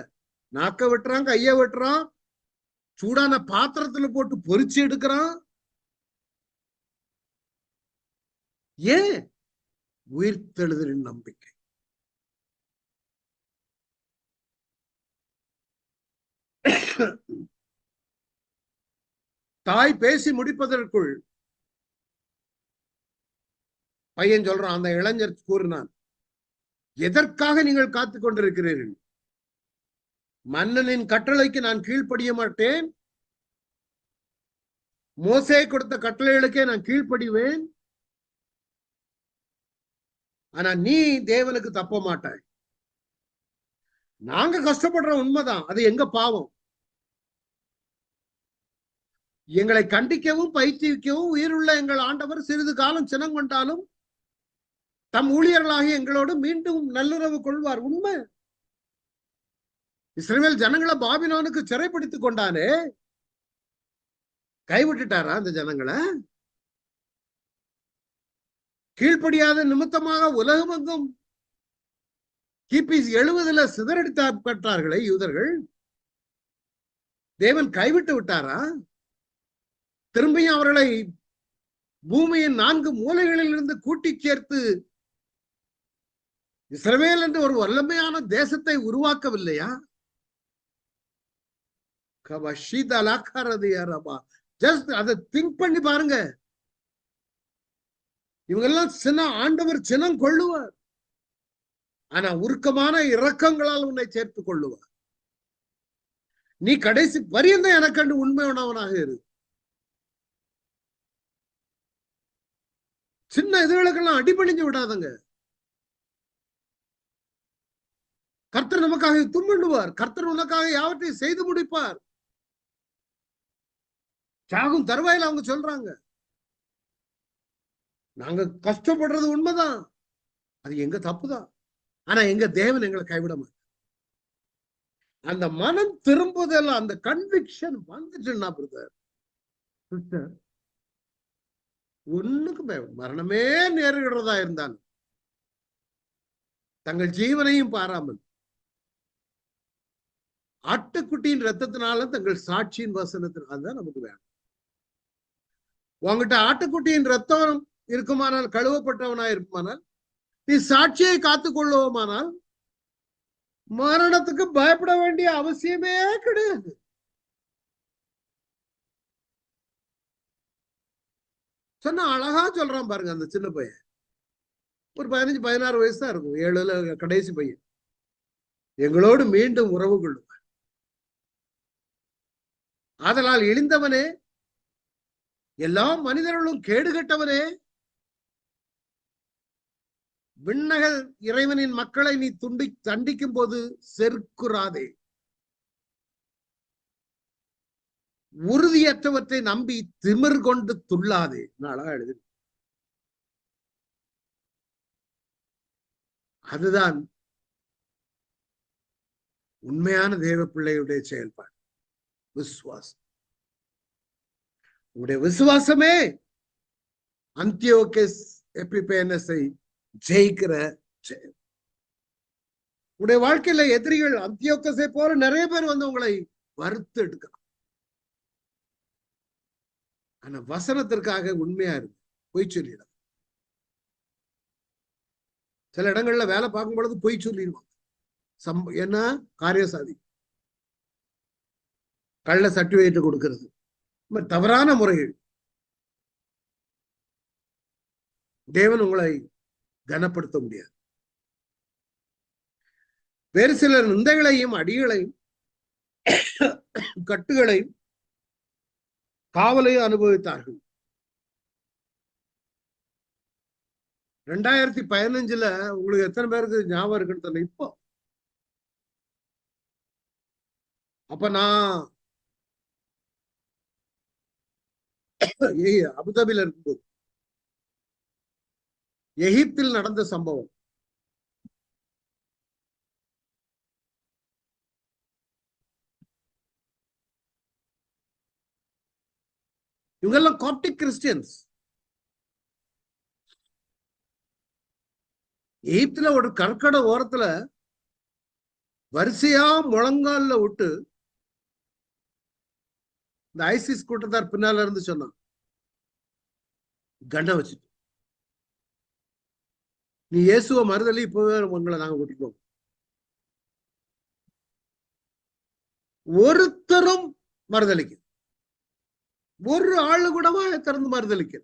நாக்க வெட்டுறான், கைய வெட்டுறான், சூடான பாத்திரத்துல போட்டு பொரிச்சு எடுக்கிறான். ஏன்? உயிர்த்தெழுதலின் நம்பிக்கை. தாய் பேசி முடிப்பதற்குள் பையன் சொல்றான், அந்த இளைஞர் கூறினான், எதற்காக நீங்கள் காத்துக் கொண்டிருக்கிறீர்கள்? மன்னனின் கட்டளைக்கு நான் கீழ்ப்படிய மாட்டேன், மோசே கொடுத்த கட்டளைகளுக்கே நான் கீழ்ப்படிவேன். ஆனா நீ தேவனுக்கு தப்ப மாட்டாய். நாங்க கஷ்டப்படுற உண்மைதான், அது எங்க பாவம். எங்களை கண்டிக்கவும் பயிற்றுவிக்கவும் உயிருள்ள எங்கள் ஆண்டவர் சிறிது காலம் சினங்கொண்டாலும் தம் ஊழியர்களாக எங்களோடு மீண்டும் நல்லுறவு கொள்வார். உண்மை. இஸ்ரவேல் ஜனங்களை பாபிலோனுக்கு சிறைப்படுத்திக் கொண்டானே, கைவிட்டுட்டாரா அந்த ஜனங்களை? கீழ்ப்படியாத நிமித்தமாக உலகமெங்கும் கிபி 70 சிதறடித்தார்களே யூதர்கள், தேவன் கைவிட்டு விட்டாரா? திரும்பியும் அவர்களை பூமியின் 4 மூலைகளில் இருந்து கூட்டி சேர்த்து இஸ்ரவேல் என்று ஒரு வல்லமையான தேசத்தை உருவாக்கவில்லையா? ஜஸ்ட் அதை திங்க் பண்ணி பாருங்க. இவங்கெல்லாம் சின்னம், ஆண்டவர் சினம் கொள்ளுவார், ஆனா உருக்கமான இரக்கங்களால் உன்னை சேர்த்துக் கொள்ளுவார். நீ கடைசி பரியந்த எனக்கண்டு உண்மையானவனாக இரு. சின்ன இதுகளுக்கெல்லாம் அடிபணிஞ்சு விடாதங்க. கர்த்தர் நமக்காக தும்பிடுவார், கர்த்தர் உனக்காக யாவற்றையும் செய்து முடிப்பார். சாகும் தருவாயில் அவங்க சொல்றாங்க, நாங்க கஷ்டப்படுறது உண்மைதான், அது எங்க தப்புதான், ஆனா எங்க தேவன் எங்களை கைவிட மாட்டார். அந்த மனம் திரும்புதெல்லாம், அந்த கன்விக்ஷன் வந்துச்சுன்னா பிரதர் சிஸ்டர், ஒண்ணுக்குமே மரணமே நேரிடுறதா இருந்தாலும் தங்கள் ஜீவனையும் பாராமல் ஆட்டுக்குட்டியின் ரத்தத்தினால தங்கள் சாட்சியின் வசனத்தினால்தான் நமக்கு வேணும். உங்ககிட்ட ஆட்டுக்குட்டியின் ரத்தம் இருக்குமானால், கழுவப்பட்டவனா இருக்குமானால், நீ சாட்சியை காத்துக் கொள்ளுவோமானால் மரணத்துக்கு பயப்பட வேண்டிய அவசியமே கிடையாது. சொன்னா அழகா சொல்றான் பாருங்க அந்த சின்ன பையன். ஒரு 15-16 வயசு தான் இருக்கும், 7 கடைசி பையன். எங்களோடு மீண்டும் உறவு கொள்ளுவார். ஆதலால் இழிந்தவனே, எல்லா மனிதர்களும் கேடுகட்டவனே, விண்ணக இறைவனின் மக்களை நீ தண்டிக்கும் போது செருக்குறாதே. உறுதியற்றவற்றை நம்பி திமிர் கொண்டு துள்ளாதே. அழகா எழுது. அதுதான் உண்மையான தேவ பிள்ளையுடைய செயல்பாடு, விசுவாசம். உங்களுடைய விசுவாசமே அந்தியோகஸ் எபிபேனஸை ஜெயிக்கிற செயல். உங்களுடைய வாழ்க்கையில எதிரிகள் அந்தியோகஸை போல நிறைய பேர் வந்து உங்களை வறுத்து எடுக்கலாம். ஆனா வசனத்திற்காக உண்மையா இருக்கு, பொய் சொல்லிடும். சில இடங்கள்ல வேலை பார்க்கும் பொழுது பொய் சொல்லிடுவாங்க. என்ன காரிய சாதி, கள்ள சர்டிபிகேட் கொடுக்கிறது, தவறான முறைகள். தேவன் உங்களை கனப்படுத்த முடியாது. வேறு சிலர் நிந்தைகளையும் அடிகளையும் கட்டுகளையும் காவலையும் அனுபவித்தார்கள். 2015 உங்களுக்கு எத்தனை பேருக்கு ஞாபகம் இருக்குன்னு தெரியல. இப்போ அப்ப நான் அபுதாபில இருக்கும்போது எகிப்தில் நடந்த சம்பவம். இவங்கெல்லாம் காப்டிக் கிறிஸ்டியன்ஸ். எகிப்துல ஒரு கற்கடை ஓரத்துல வரிசையா முழங்கால விட்டு இந்த ஐசிஸ் கூட்டத்தார் பின்னால இருந்து சொன்னான், கண்ணை வச்சுட்டு நீ இயேசுவ மறுதலி, இப்பவே உங்களை நாங்க விட்டுட்டோம். ஒருத்தரும் மறுதலிக்க, ஒரு ஆளு கூடவா திறந்து மறுதலிக்க,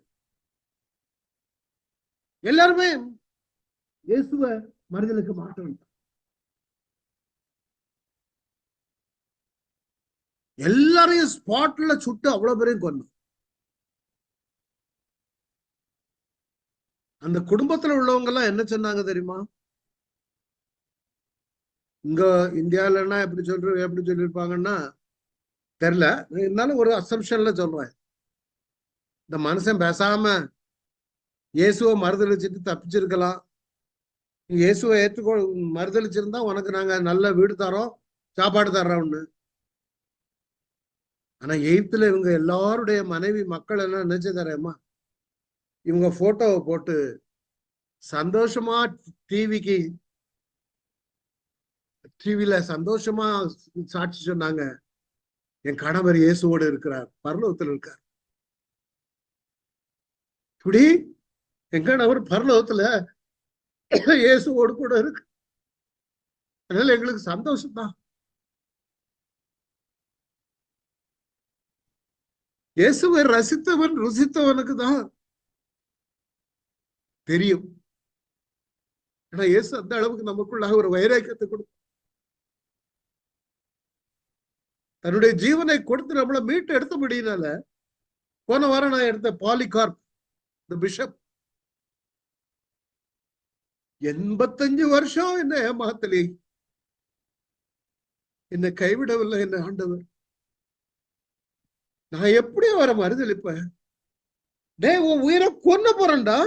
எல்லாருமே இயேசுவ மறுதலிக்க மாட்டோம். எல்லாரையும் ஸ்பாட்ல சுட்டு அவ்வளவு பேரையும் கொன்னோம். அந்த குடும்பத்துல உள்ளவங்க எல்லாம் என்ன சொன்னாங்க தெரியுமா? இங்க இந்தியாவிலன்னா எப்படி சொல்லிருப்பாங்கன்னா தெரியல, இருந்தாலும் ஒரு அசம்ஷன்ல சொல்றேன். இந்த மனுஷன் பேசாம இயேசுவை மறுதளிச்சுட்டு தப்பிச்சிருக்கலாம், இயேசுவை ஏற்றுக்கொ மறுதளிச்சிருந்தா உனக்கு நாங்க நல்ல வீடு தரோம், சாப்பாடு தர்றோம்னு. ஆனா எகிப்துல இவங்க எல்லாருடைய மனைவி மக்கள் எல்லாம் நினைச்சு தரேம்மா, இவங்க போட்டோவை போட்டு சந்தோஷமா டிவில சந்தோஷமா சாட்சி சொன்னாங்க, என் கணவர் இயேசுவோடு இருக்கிறார், பரலோகத்தில் இருக்கார். இப்படி என் கணவர் பரலோகத்துல இயேசுவோடு கூட இருக்கு, அதனால எங்களுக்கு சந்தோஷம் தான். இயேசுவை ரசித்தவன் ருசித்தவனுக்கு தான் தெரியும். ஆனா இயேசு அந்த அளவுக்கு நமக்குள்ளாக ஒரு வைராக்கியத்தை கொடுக்கும், தன்னுடைய ஜீவனை கொடுத்து நம்மளை மீட்டு எடுத்த முடியினால. போன வாரம் நான் எடுத்த பாலிகார்ப் தி பிஷப் 85 வருஷம் என்ன ஏமாத்தலி, என்னை கைவிடவில்லை என்ன ஆண்டவர். நான் எப்படி அவரை மறுதளிப்பேன்? உன் உயிரை கொன்ன போறேன்டா,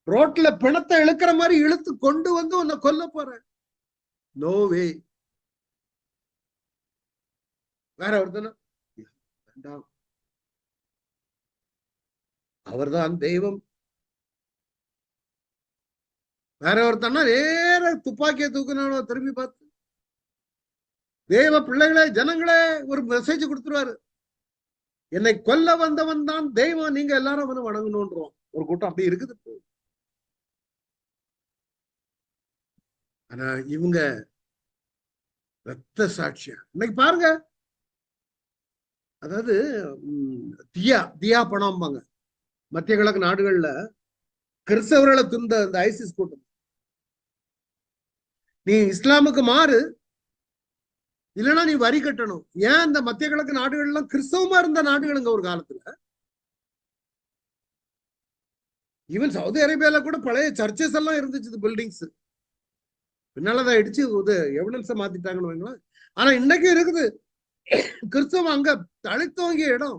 ரோட்ல பிணத்தை இழுக்கிற மாதிரி இழுத்து கொண்டு வந்து உன்னை கொல்ல போறேன். நோவே. வேற ஒருத்தனா வேண்டாம், அவர்தான் தெய்வம். வேற ஒருத்தனா நேர துப்பாக்கியை தூக்கினானோ திரும்பி பார்த்து, தேவ பிள்ளைகளே ஜனங்களே ஒரு மெசேஜ் கொடுத்துருவாரு, என்னை கொல்ல வந்தவன் தான் தெய்வம், நீங்க எல்லாரும் அவனை வணங்கணும்ன்றோம். ஒரு கூட்டம் அப்படி இருக்குது. ஆனா இவங்க ரத்த சாட்சியா இன்னைக்கு பாருங்க. அதாவது தியா பணம்பாங்க, மத்திய கிழக்கு நாடுகள்ல கிறிஸ்தவர்களை துண்ட இந்த ஐசிஸ் கூட்டம், நீ இஸ்லாமுக்கு மாறு, இல்லைன்னா நீ வரி கட்டணும். ஏன் இந்த மத்திய கிழக்கு நாடுகள்லாம் கிறிஸ்தவமா இருந்த நாடுகளுங்க ஒரு காலத்துல. ஈவன் சவுதி அரேபியால கூட பழைய சர்ச்சஸ் எல்லாம் இருந்துச்சு, பில்டிங்ஸ். பின்னாலதான் இடிச்சு எவிடன்ஸ மாத்திட்டாங்கன்னு வைங்களேன். ஆனா இன்னைக்கு இருக்குது கிறிஸ்தவம் அங்க தழைத்தோங்கிய இடம்.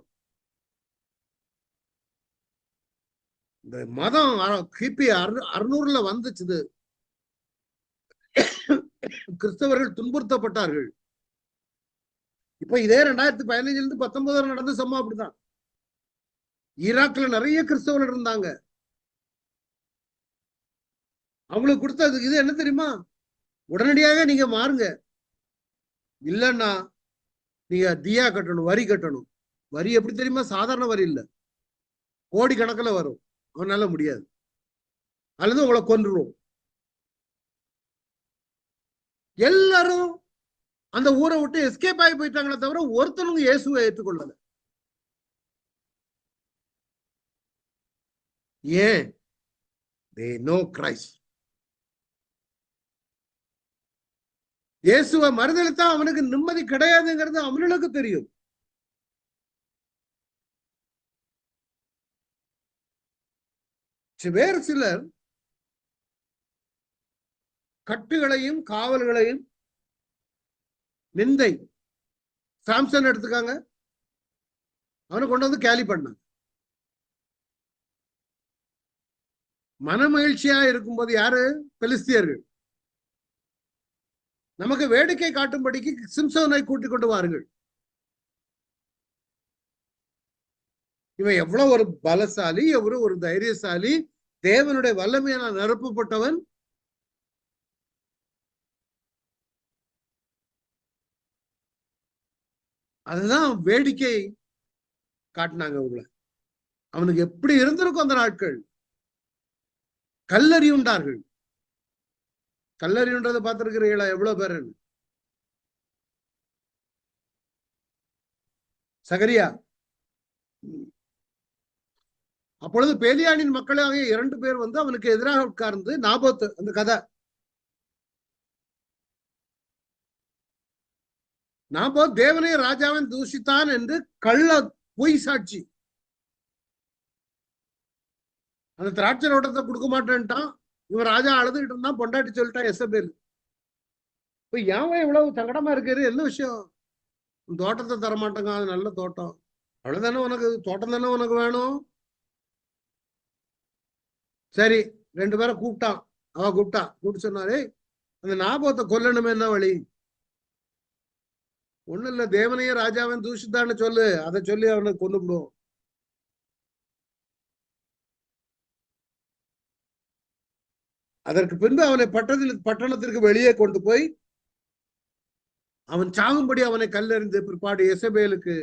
இந்த மதம் கிபி 600 வந்துச்சு. கிறிஸ்தவர்கள் துன்புறுத்தப்பட்டார்கள். இப்ப இதே 2015 19 நடந்த சம்பவம் அப்படிதான். ஈராக்ல நிறைய கிறிஸ்தவர்கள் இருந்தாங்க. அவங்களுக்கு கொடுத்தது இது என்ன தெரியுமா? உடனடியாக நீங்க மாறுங்க, இல்லன்னா நீங்க தியா கட்டணும், வரி கட்டணும். வரி எப்படி தெரியுமா? சாதாரண வரி இல்ல, கோடி கணக்கில் வரும். அவனால முடியாது, அல்லது உங்களை கொன்றுரும். எல்லாரும் அந்த ஊரை விட்டு எஸ்கேப் ஆகி போயிட்டாங்களே தவிர ஒருத்தனும் இயேசுவை ஏற்றுக்கொள்ளல. ஏன்? they know Christ. இயேசுவை மறுதலித்தா அவனுக்கு நிம்மதி கிடையாதுங்கிறது அவனுக்கு தெரியும். வேறு சிலர் கட்டுகளையும் காவல்களையும் நிந்தை. சாம்சன் எடுத்துக்காங்க, அவனை கொண்டு வந்து கேலி பண்ணாங்க. மன மகிழ்ச்சியா இருக்கும்போது யாரு? பெலிஸ்தியர்கள். நமக்கு வேடிக்கை காட்டும்படிக்கு சிம்சோனை கூட்டிக் கொண்டு வாருங்கள். இவன் எவ்வளவு ஒரு பலசாலி, எவ்வளவு ஒரு தைரியசாலி, தேவனுடைய வல்லமையான நிரப்பப்பட்டவன். அதுதான் வேடிக்கை காட்டினாங்க அவங்கள. அவனுக்கு எப்படி இருந்திருக்கும் அந்த நாட்கள். கல்லறியுண்டார்கள். கல்லறியுன்றதை பார்த்திருக்கிறீங்களா? எவ்வளவு பேர்? சகரியா. அப்பொழுது பேலியானின் மக்களாக 2 பேர் வந்து அவனுக்கு எதிராக உட்கார்ந்து, நாபோத் அந்த கதை, நாபோத் தேவனை ராஜாவின் தூஷித்தான் என்று கள்ள பொய் சாட்சி. அந்த திராட்சை ஓட்டத்தை கொடுக்க மாட்டேன்ட்டான். இவன் ராஜா அழுதுகிட்டு இருந்தான். பொண்டாட்டி சொல்லிட்டான் எசபேல். இப்ப ஏன் இவ்வளவு சங்கடமா இருக்காரு? என்ன விஷயம்? தோட்டத்தை தரமாட்டேங்க, அது நல்ல தோட்டம். அவ்வளவுதானே உனக்கு தோட்டம் தானே உனக்கு வேணும். சரி, 2 பேரை கூப்பிட்டான். கூப்பிட்டு சொன்னாரே, அந்த நாபோத்தை கொல்லணுமே, என்ன வழி? ஒண்ணு இல்ல, தேவனையே ராஜாவன் தூஷித்தான்னு சொல்லு, அதை சொல்லி அவனை கொண்டுவிடுவோம். அதற்கு பின்பு அவனை பட்டணத்திற்கு வெளியே கொண்டு போய் அவன் சாகும்படி அவனை கல்லறிந்து பிற்பாடு எசபேலுக்கு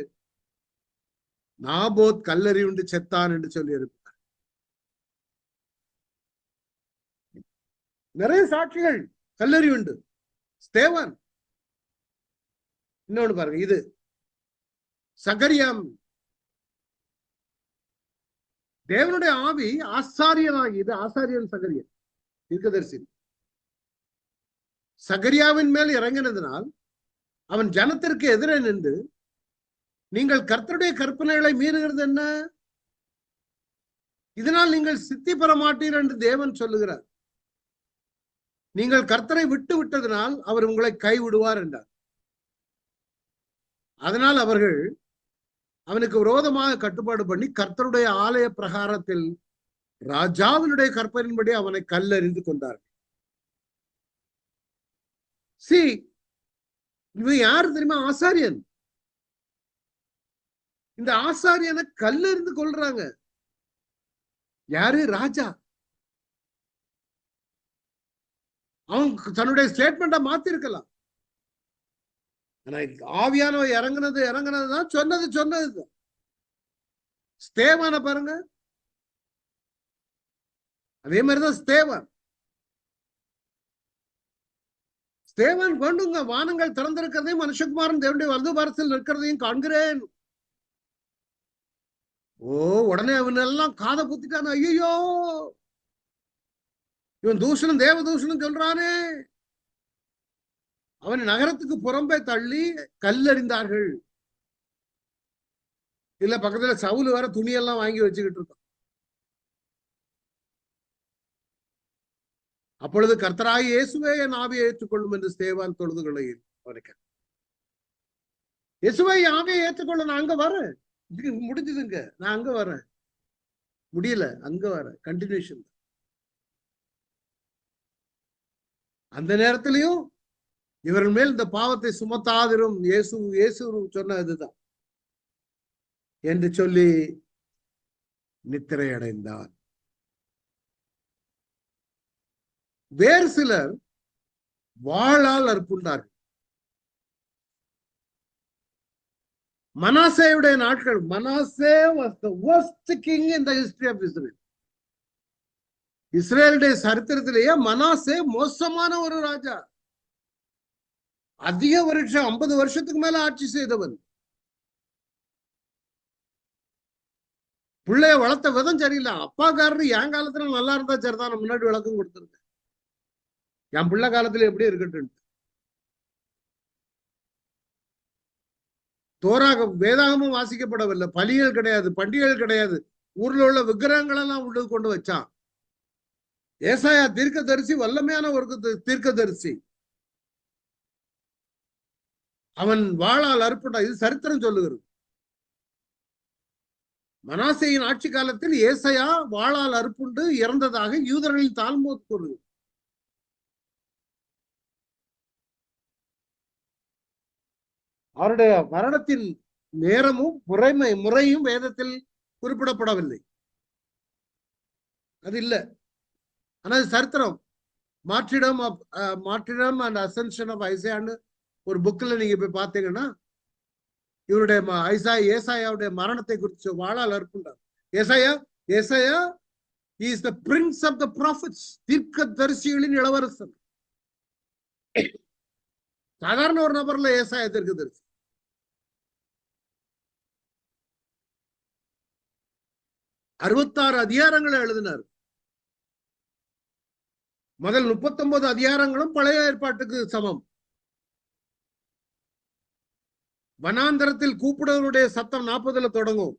நாபோத் கல்லறி உண்டு செத்தான் என்று சொல்லி இருப்பார். நிறைய சாட்சிகள் கல்லறி உண்டு. ஸ்தேவான். இன்னொன்னு பாருங்க, இது சகரியாம். தேவனுடைய ஆவி ஆசாரியனாகி, இது ஆசாரியன் சகரியன் தீர்க்கதரிசி சகரியாவின் மேல் இறங்கினதினால் அவன் ஜனத்திற்கு எதிரே நின்று, நீங்கள் கர்த்தருடைய கற்பனைகளை மீறுகிறது என்ன? இதனால் நீங்கள் சித்தி பெற மாட்டீர்கள் என்று தேவன் சொல்லுகிறார். நீங்கள் கர்த்தரை விட்டு விட்டதனால் அவர் உங்களை கைவிடுவார் என்றார். அதனால் அவர்கள் அவனுக்கு விரோதமாக கட்டுப்பாடு பண்ணி கர்த்தருடைய ஆலய பிரகாரத்தில் ராஜாவினுடைய கற்பனையின்படி அவனை கல்லறிந்து கொண்டார்கள். இவன் யாரு தெரியுமா? ஆசாரியன். இந்த ஆசாரியனை கல்லறிந்து கொள்றாங்க. யாரு? ராஜா. அவன் தன்னுடைய ஸ்டேட்மெண்ட்டை மாத்தி இருக்கலாம். ஆவியானவ இறங்குனதுதான் சொன்னது. ஸ்தேவான பாருங்க, அதே மாதிரிதான் ஸ்தேவான் கொண்டுங்க. வானங்கள் திறந்திருக்கிறதையும் மனுஷகுமாரன் தேவனுடைய வலது பாரத்தில் இருக்கிறதையும் காண்கிறேன். உடனே அவனெல்லாம் காதை குத்திட்டான். ஐயோ, இவன் தூஷணம் தேவ தூஷணம் சொல்றானே. அவன் நகரத்துக்கு புறம்பே தள்ளி கல்லறிந்தார்கள். இல்ல பக்கத்துல சவுல் வேற துணியெல்லாம் வாங்கி வச்சுக்கிட்டு இருக்கான். அப்பொழுது கர்த்தராய் இயேசுவே என் ஆவியை ஏற்றுக்கொள்ளும் என்று ஸ்தேவான் தொழுதுகளை இயேசுவை ஆவியை ஏற்றுக்கொள்ள நான் அங்க வரேன், முடிஞ்சதுங்க, நான் அங்க வரேன், முடியல, அங்க வரேன், கண்டினியூஷன். அந்த நேரத்திலையும் இவர்கள் மேல் இந்த பாவத்தை சுமத்தாதிரும், இயேசு சொன்ன இதுதான் என்று சொல்லி நித்திரை அடைந்தார். வேறு சிலர் வாளால் அற்புண்டார்கள். மனாசேயுடைய நாட்கள், Manasseh was the worst king in the history of Israel. இஸ்ரேலுடைய சரித்திரத்திலேயே மனாசே மோசமான ஒரு ராஜா. அதிக வருஷம் 50 வருஷத்துக்கு மேல ஆட்சி செய்தவன். பிள்ளைய வளர்த்த விதம் சரியில்லை. அப்பாக்காரரு என் காலத்துல நல்லா இருந்தா சரிதான், முன்னாடி விளக்கம் கொடுத்துருங்க, என் பிள்ளை காலத்துல எப்படி இருக்கட்டும். தோராக வேதாகமும் வாசிக்கப்படவில்லை, பலிகள் கிடையாது, பண்டிகைகள் கிடையாது, ஊர்ல உள்ள விக்கிரகங்கள் எல்லாம் உள்ள கொண்டு வச்சான். ஏசாயா தீர்க்கதரிசி வல்லமையான ஒரு தீர்க்கதரிசி. அவன் வாளால் அறுப்புண்டா, இது சரித்திரம் சொல்லுகிறது. மனாசேயின் ஆட்சி காலத்தில் ஏசாயா வாளால் அறுப்புண்டு இறந்ததாக யூதர்களின் தால்மூத் கூறுகிறது. அவருடைய மரணத்தின் நேரமும் முறையும் வேதத்தில் குறிப்பிடப்படவில்லை, அது இல்லை. ஆனா சரித்திரம். மார்ட்டிடம் அண்ட் அசென்ஷன் ஆஃப் ஐசாயான்னு ஒரு புக்ல நீங்க போய் பார்த்தீங்கன்னா இவருடைய ஏசாயாவுடைய மரணத்தை குறித்து வாளால் அறுப்புண்டார். ஏசாயா is the prince of the prophets, தீர்க்கதரிசிகளின் இளவரசன். சாதாரண ஒரு நபர்ல ஏசாயா தீர்க்கதரிசி. அறுபத்தாறு அதிகாரங்களை எழுதினார். முதல் 39 அதிகாரங்களும் பழைய ஏற்பாட்டுக்கு சமம். வனாந்தரத்தில் கூப்பிடுவருடைய சத்தம் 40ல தொடங்கும்.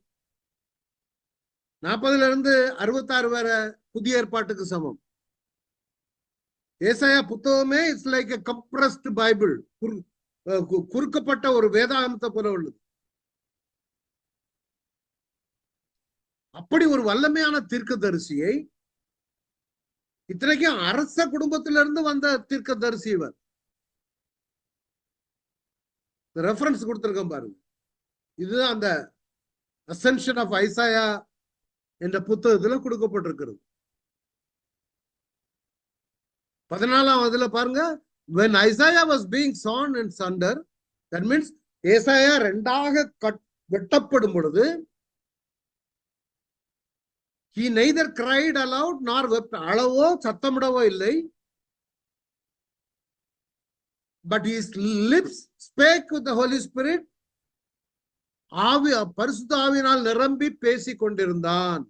40ல இருந்து 66 வரை புதிய ஏற்பாட்டுக்கு சமம். ஏசாயா புத்தகமே it's like a compressed Bible, குறுக்கப்பட்ட ஒரு வேதாகமத்தை போல உள்ளது. அப்படி ஒரு வல்லமையான தீர்க்கதரிசியை, இத்தனைக்கும் அரச குடும்பத்திலிருந்து வந்த தீர்க்கதரிசி இவர். ரெஃபரன்ஸ் கொடுத்திருக்கேன் பாருங்க. இதுதான் அந்த அசென்ஷன் ஆஃப் ஐசாயா என்ற புத்தகத்துல கொடுக்கப்பட்டிருக்கிறது. 14ஆம் பாருங்க, when Isaiah was being sawn and sunder, that means ஏசாயா ரெண்டாக வெட்டப்படும் பொழுது, he neither cried aloud nor wept, அளவோ சத்தமிடவோ இல்லை, but his lips spake with the Holy Spirit, பரிசுத்த ஆவியினால் நிரம்பி பேசிக் கொண்டிருந்தான்.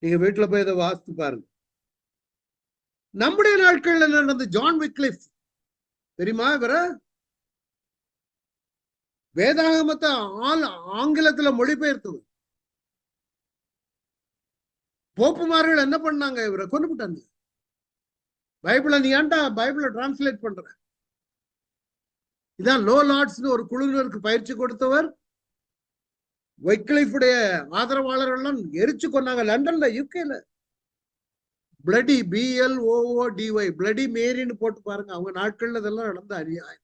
நீங்க வீட்டுல போய் இதை வாசித்து பாருங்க. நம்முடைய நாட்கள்ல என்ன நடந்தது? ஜான் விக்லிஃப் தெரியுமா? இவர வேதாகமத்தை ஆங்கிலத்துல மொழிபெயர்த்தது. போப்புமார்கள் என்ன பண்ணாங்க? இவரை கொண்டு விட்டாங்க. பைபிளை நீ ஏன்டா பைபிளை டிரான்ஸ்லேட் பண்ற? இதான் லோ லார்ட்ஸ் ஒரு குழுவினருக்கு பயிற்சி கொடுத்தவர். வைக்லிஃபுடைய ஆதரவாளர்கள் எல்லாம் எரிச்சு கொண்டாங்க லண்டன்ல, யூகேல. பிளடி BLOODY பிளடி மேரின்னு போட்டு பாருங்க. அவங்க நாட்கள்ல இதெல்லாம் நடந்த அநியாயம்.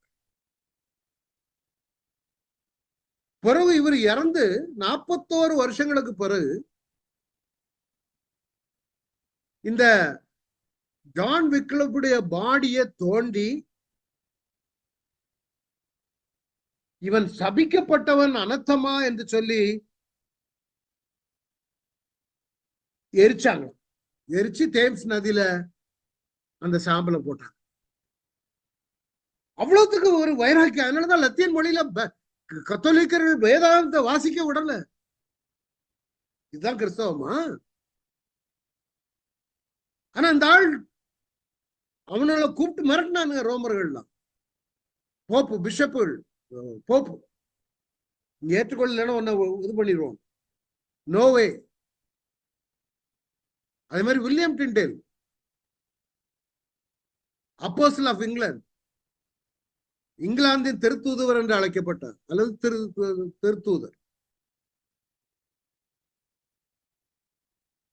பிறகு இவர் இறந்து 41 வருஷங்களுக்கு பிறகு இந்த ஜான் விக்லிஃபுடைய பாடியை தோண்டி இவன் சபிக்கப்பட்டவன் அனர்த்தமா என்று சொல்லி எரிச்சாங்க. எரிச்சு தேம்ஸ் நதியில அந்த சாம்பலை போட்டாங்க. அவ்வளவுக்கு ஒரு வைராக்கியம். அதனாலதான் லத்தீன் மொழியில கத்தோலிக்கர்கள் வேதாந்த வாசிக்க விடல. இதுதான் கிறிஸ்தவமா? ஆனா அந்த ஆள் அவனால கூப்பிட்டு மிரட்டினானுங்க ரோமர்கள்லாம், போப்பு, பிஷப்புகள், போப்பு ஏற்றுக்கொள்ளலன்னா ஒன்ன இது பண்ணிடுவோம், நோவே. அதே மாதிரி William Tyndale, apostle of England, இங்கிலாந்தின் திருத்தூதுவர் என்று அழைக்கப்பட்டார், அல்லது திருத்தூதர்.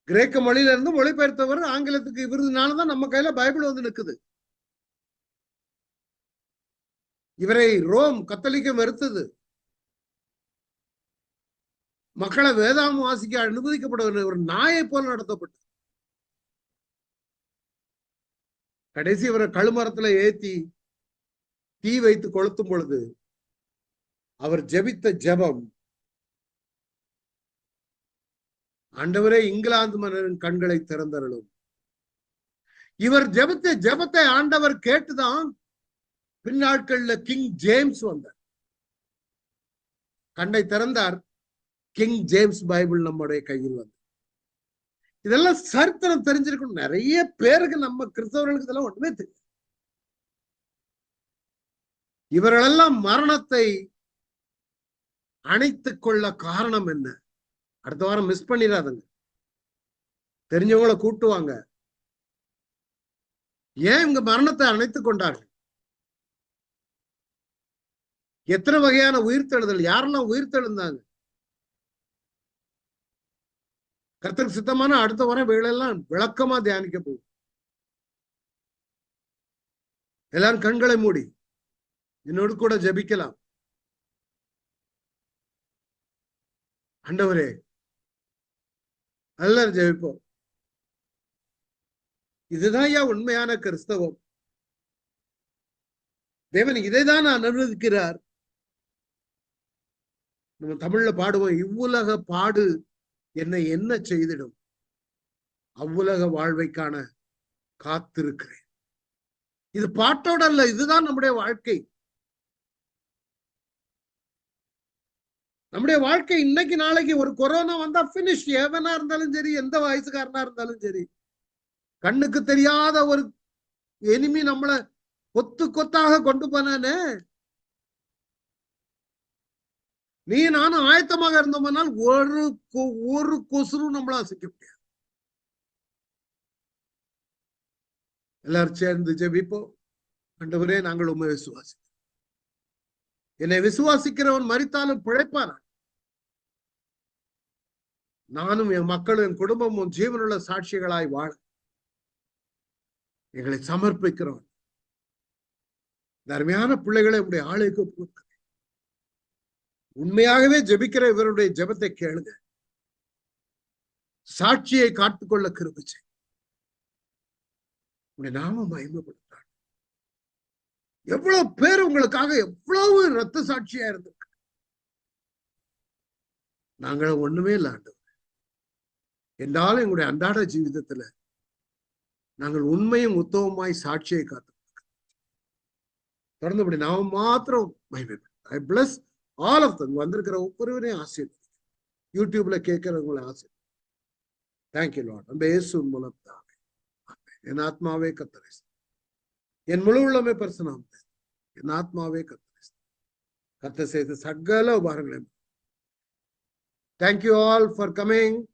கிரேக்க மொழியில இருந்து மொழிபெயர்த்தவர் ஆங்கிலத்துக்கு விருதுனாலதான் நம்ம கையில பைபிள் வந்து நிற்குது. இவரை ரோம் கத்தோலிக்கம் வெறுத்தது. மக்களை வேதாகம் வாசிக்க அனுமதிக்கப்பட ஒரு நாயை போல நடத்தப்பட்டு கடைசி இவரை கழுமரத்துல ஏத்தி தீ வைத்து கொளுத்தும் பொழுது அவர் ஜெபித்த ஜெபம், ஆண்டவரே இங்கிலாந்து மன்னரின் கண்களை திறந்தருளும். இவர் ஜெபித்த ஜெபத்தை ஆண்டவர் கேட்டுதான் பின்னாட்கள்ல கிங் ஜேம்ஸ் வந்தார், கண்ணை திறந்தார். கிங் ஜேம்ஸ் பைபிள் நம்முடைய கையில் வந்து, இதெல்லாம் சரித்திரம் தெரிஞ்சிருக்கணும். நிறைய பேருக்கு, நம்ம கிறிஸ்தவர்களுக்கு இதெல்லாம் ஒண்ணுமே தெரியும். இவர்களெல்லாம் மரணத்தை அணைத்துக் கொள்ள காரணம் என்ன? அடுத்த வாரம் மிஸ் பண்ணிடாதுங்க, தெரிஞ்சவங்களை கூட்டுவாங்க. ஏன் இவங்க மரணத்தை அணைத்துக் கொண்டார்கள்? எத்தனை வகையான உயிர்த்தெழுதல், யாரெல்லாம் உயிர்த்தெழுந்தாங்க? கர்த்தருக்கு சித்தமான அடுத்த வாரம் வேலையெல்லாம் விளக்கமா தியானிக்க போகும். எல்லாரும் கண்களை மூடி என்னோடு கூட ஜெபிக்கலாம். ஆண்டவரே, எல்லாரும் ஜெபிப்போம். இதுதான் ஐயா உண்மையான கிறிஸ்தவம். தேவன் இதைதான் அனுமதிக்கிறார். நம்ம தமிழ்ல பாடுவோம், இவ்வுலக பாடு என்னை என்ன செய்திடும், அவ்வுலக வாழ்வை காண காத்திருக்கிறேன். இது பாட்டோட அல்ல, இதுதான் நம்முடைய வாழ்க்கை. நம்முடைய வாழ்க்கை இன்னைக்கு நாளைக்கு. ஒரு கொரோனா வந்தா பினிஷ். எவனா இருந்தாலும் சரி, எந்த வயசுக்காரனா இருந்தாலும் சரி, கண்ணுக்கு தெரியாத ஒரு எனிமி நம்மளை கொத்து கொத்தாக கொண்டு போனானே. நீ நானும் ஆயத்தமாக இருந்தோம்னால் ஒரு கொசுரும் நம்மள அசைக்க முடியாது. எல்லாரும் சேர்ந்து ஜெபிப்போம். ஆண்டவரே, நாங்கள் உண்மை விசுவாசி, என்னை விசுவாசிக்கிறவன் மரித்தாலும் பிழைப்பான, நானும் என் மக்களும் என் குடும்பமும் ஜீவனுள்ள சாட்சிகளாய் வாழ எங்களை சமர்ப்பிக்கிறவன். அருமையான பிள்ளைகளை உடைய ஆளுக்கு போக்கு உண்மையாகவே ஜெபிக்கிற இவருடைய ஜெபத்தை கேளுங்க. சாட்சியை காத்துக்கொள்ள கிருபை செய். உடைய நாம மகிமைப்படுத்தார். எவ்வளவு பேர் உங்களுக்காக எவ்வளவு ரத்த சாட்சியா இருந்திருக்கு. நாங்களும் ஒண்ணுமே இல்லை ஆண்டவர். என்றாலும் எங்களுடைய அன்றாட ஜீவிதத்துல நாங்கள் உண்மையும் உத்தவமாய் சாட்சியை காத்து தொடர்ந்து இப்படி நாம மாத்திரம் மகிமைப்படுத்த. I bless all of them. வந்திருக்கிற ஒவ்வொருவரையும் ஆசீர்வதி. யூடியூப்ல கேட்கிறவங்களை ஆசீர்வதி. Thank you Lord. அந்த இயேசு மூலம் தாவே. என் ஆத்மாவே கர்த்தரை, என் முழு உள்ளமே பரிசுநாமம், என் ஆத்மாவே கர்த்தரை, கர்த்தர் செய்த சகல உபகாரங்களையும். Thank you all for coming.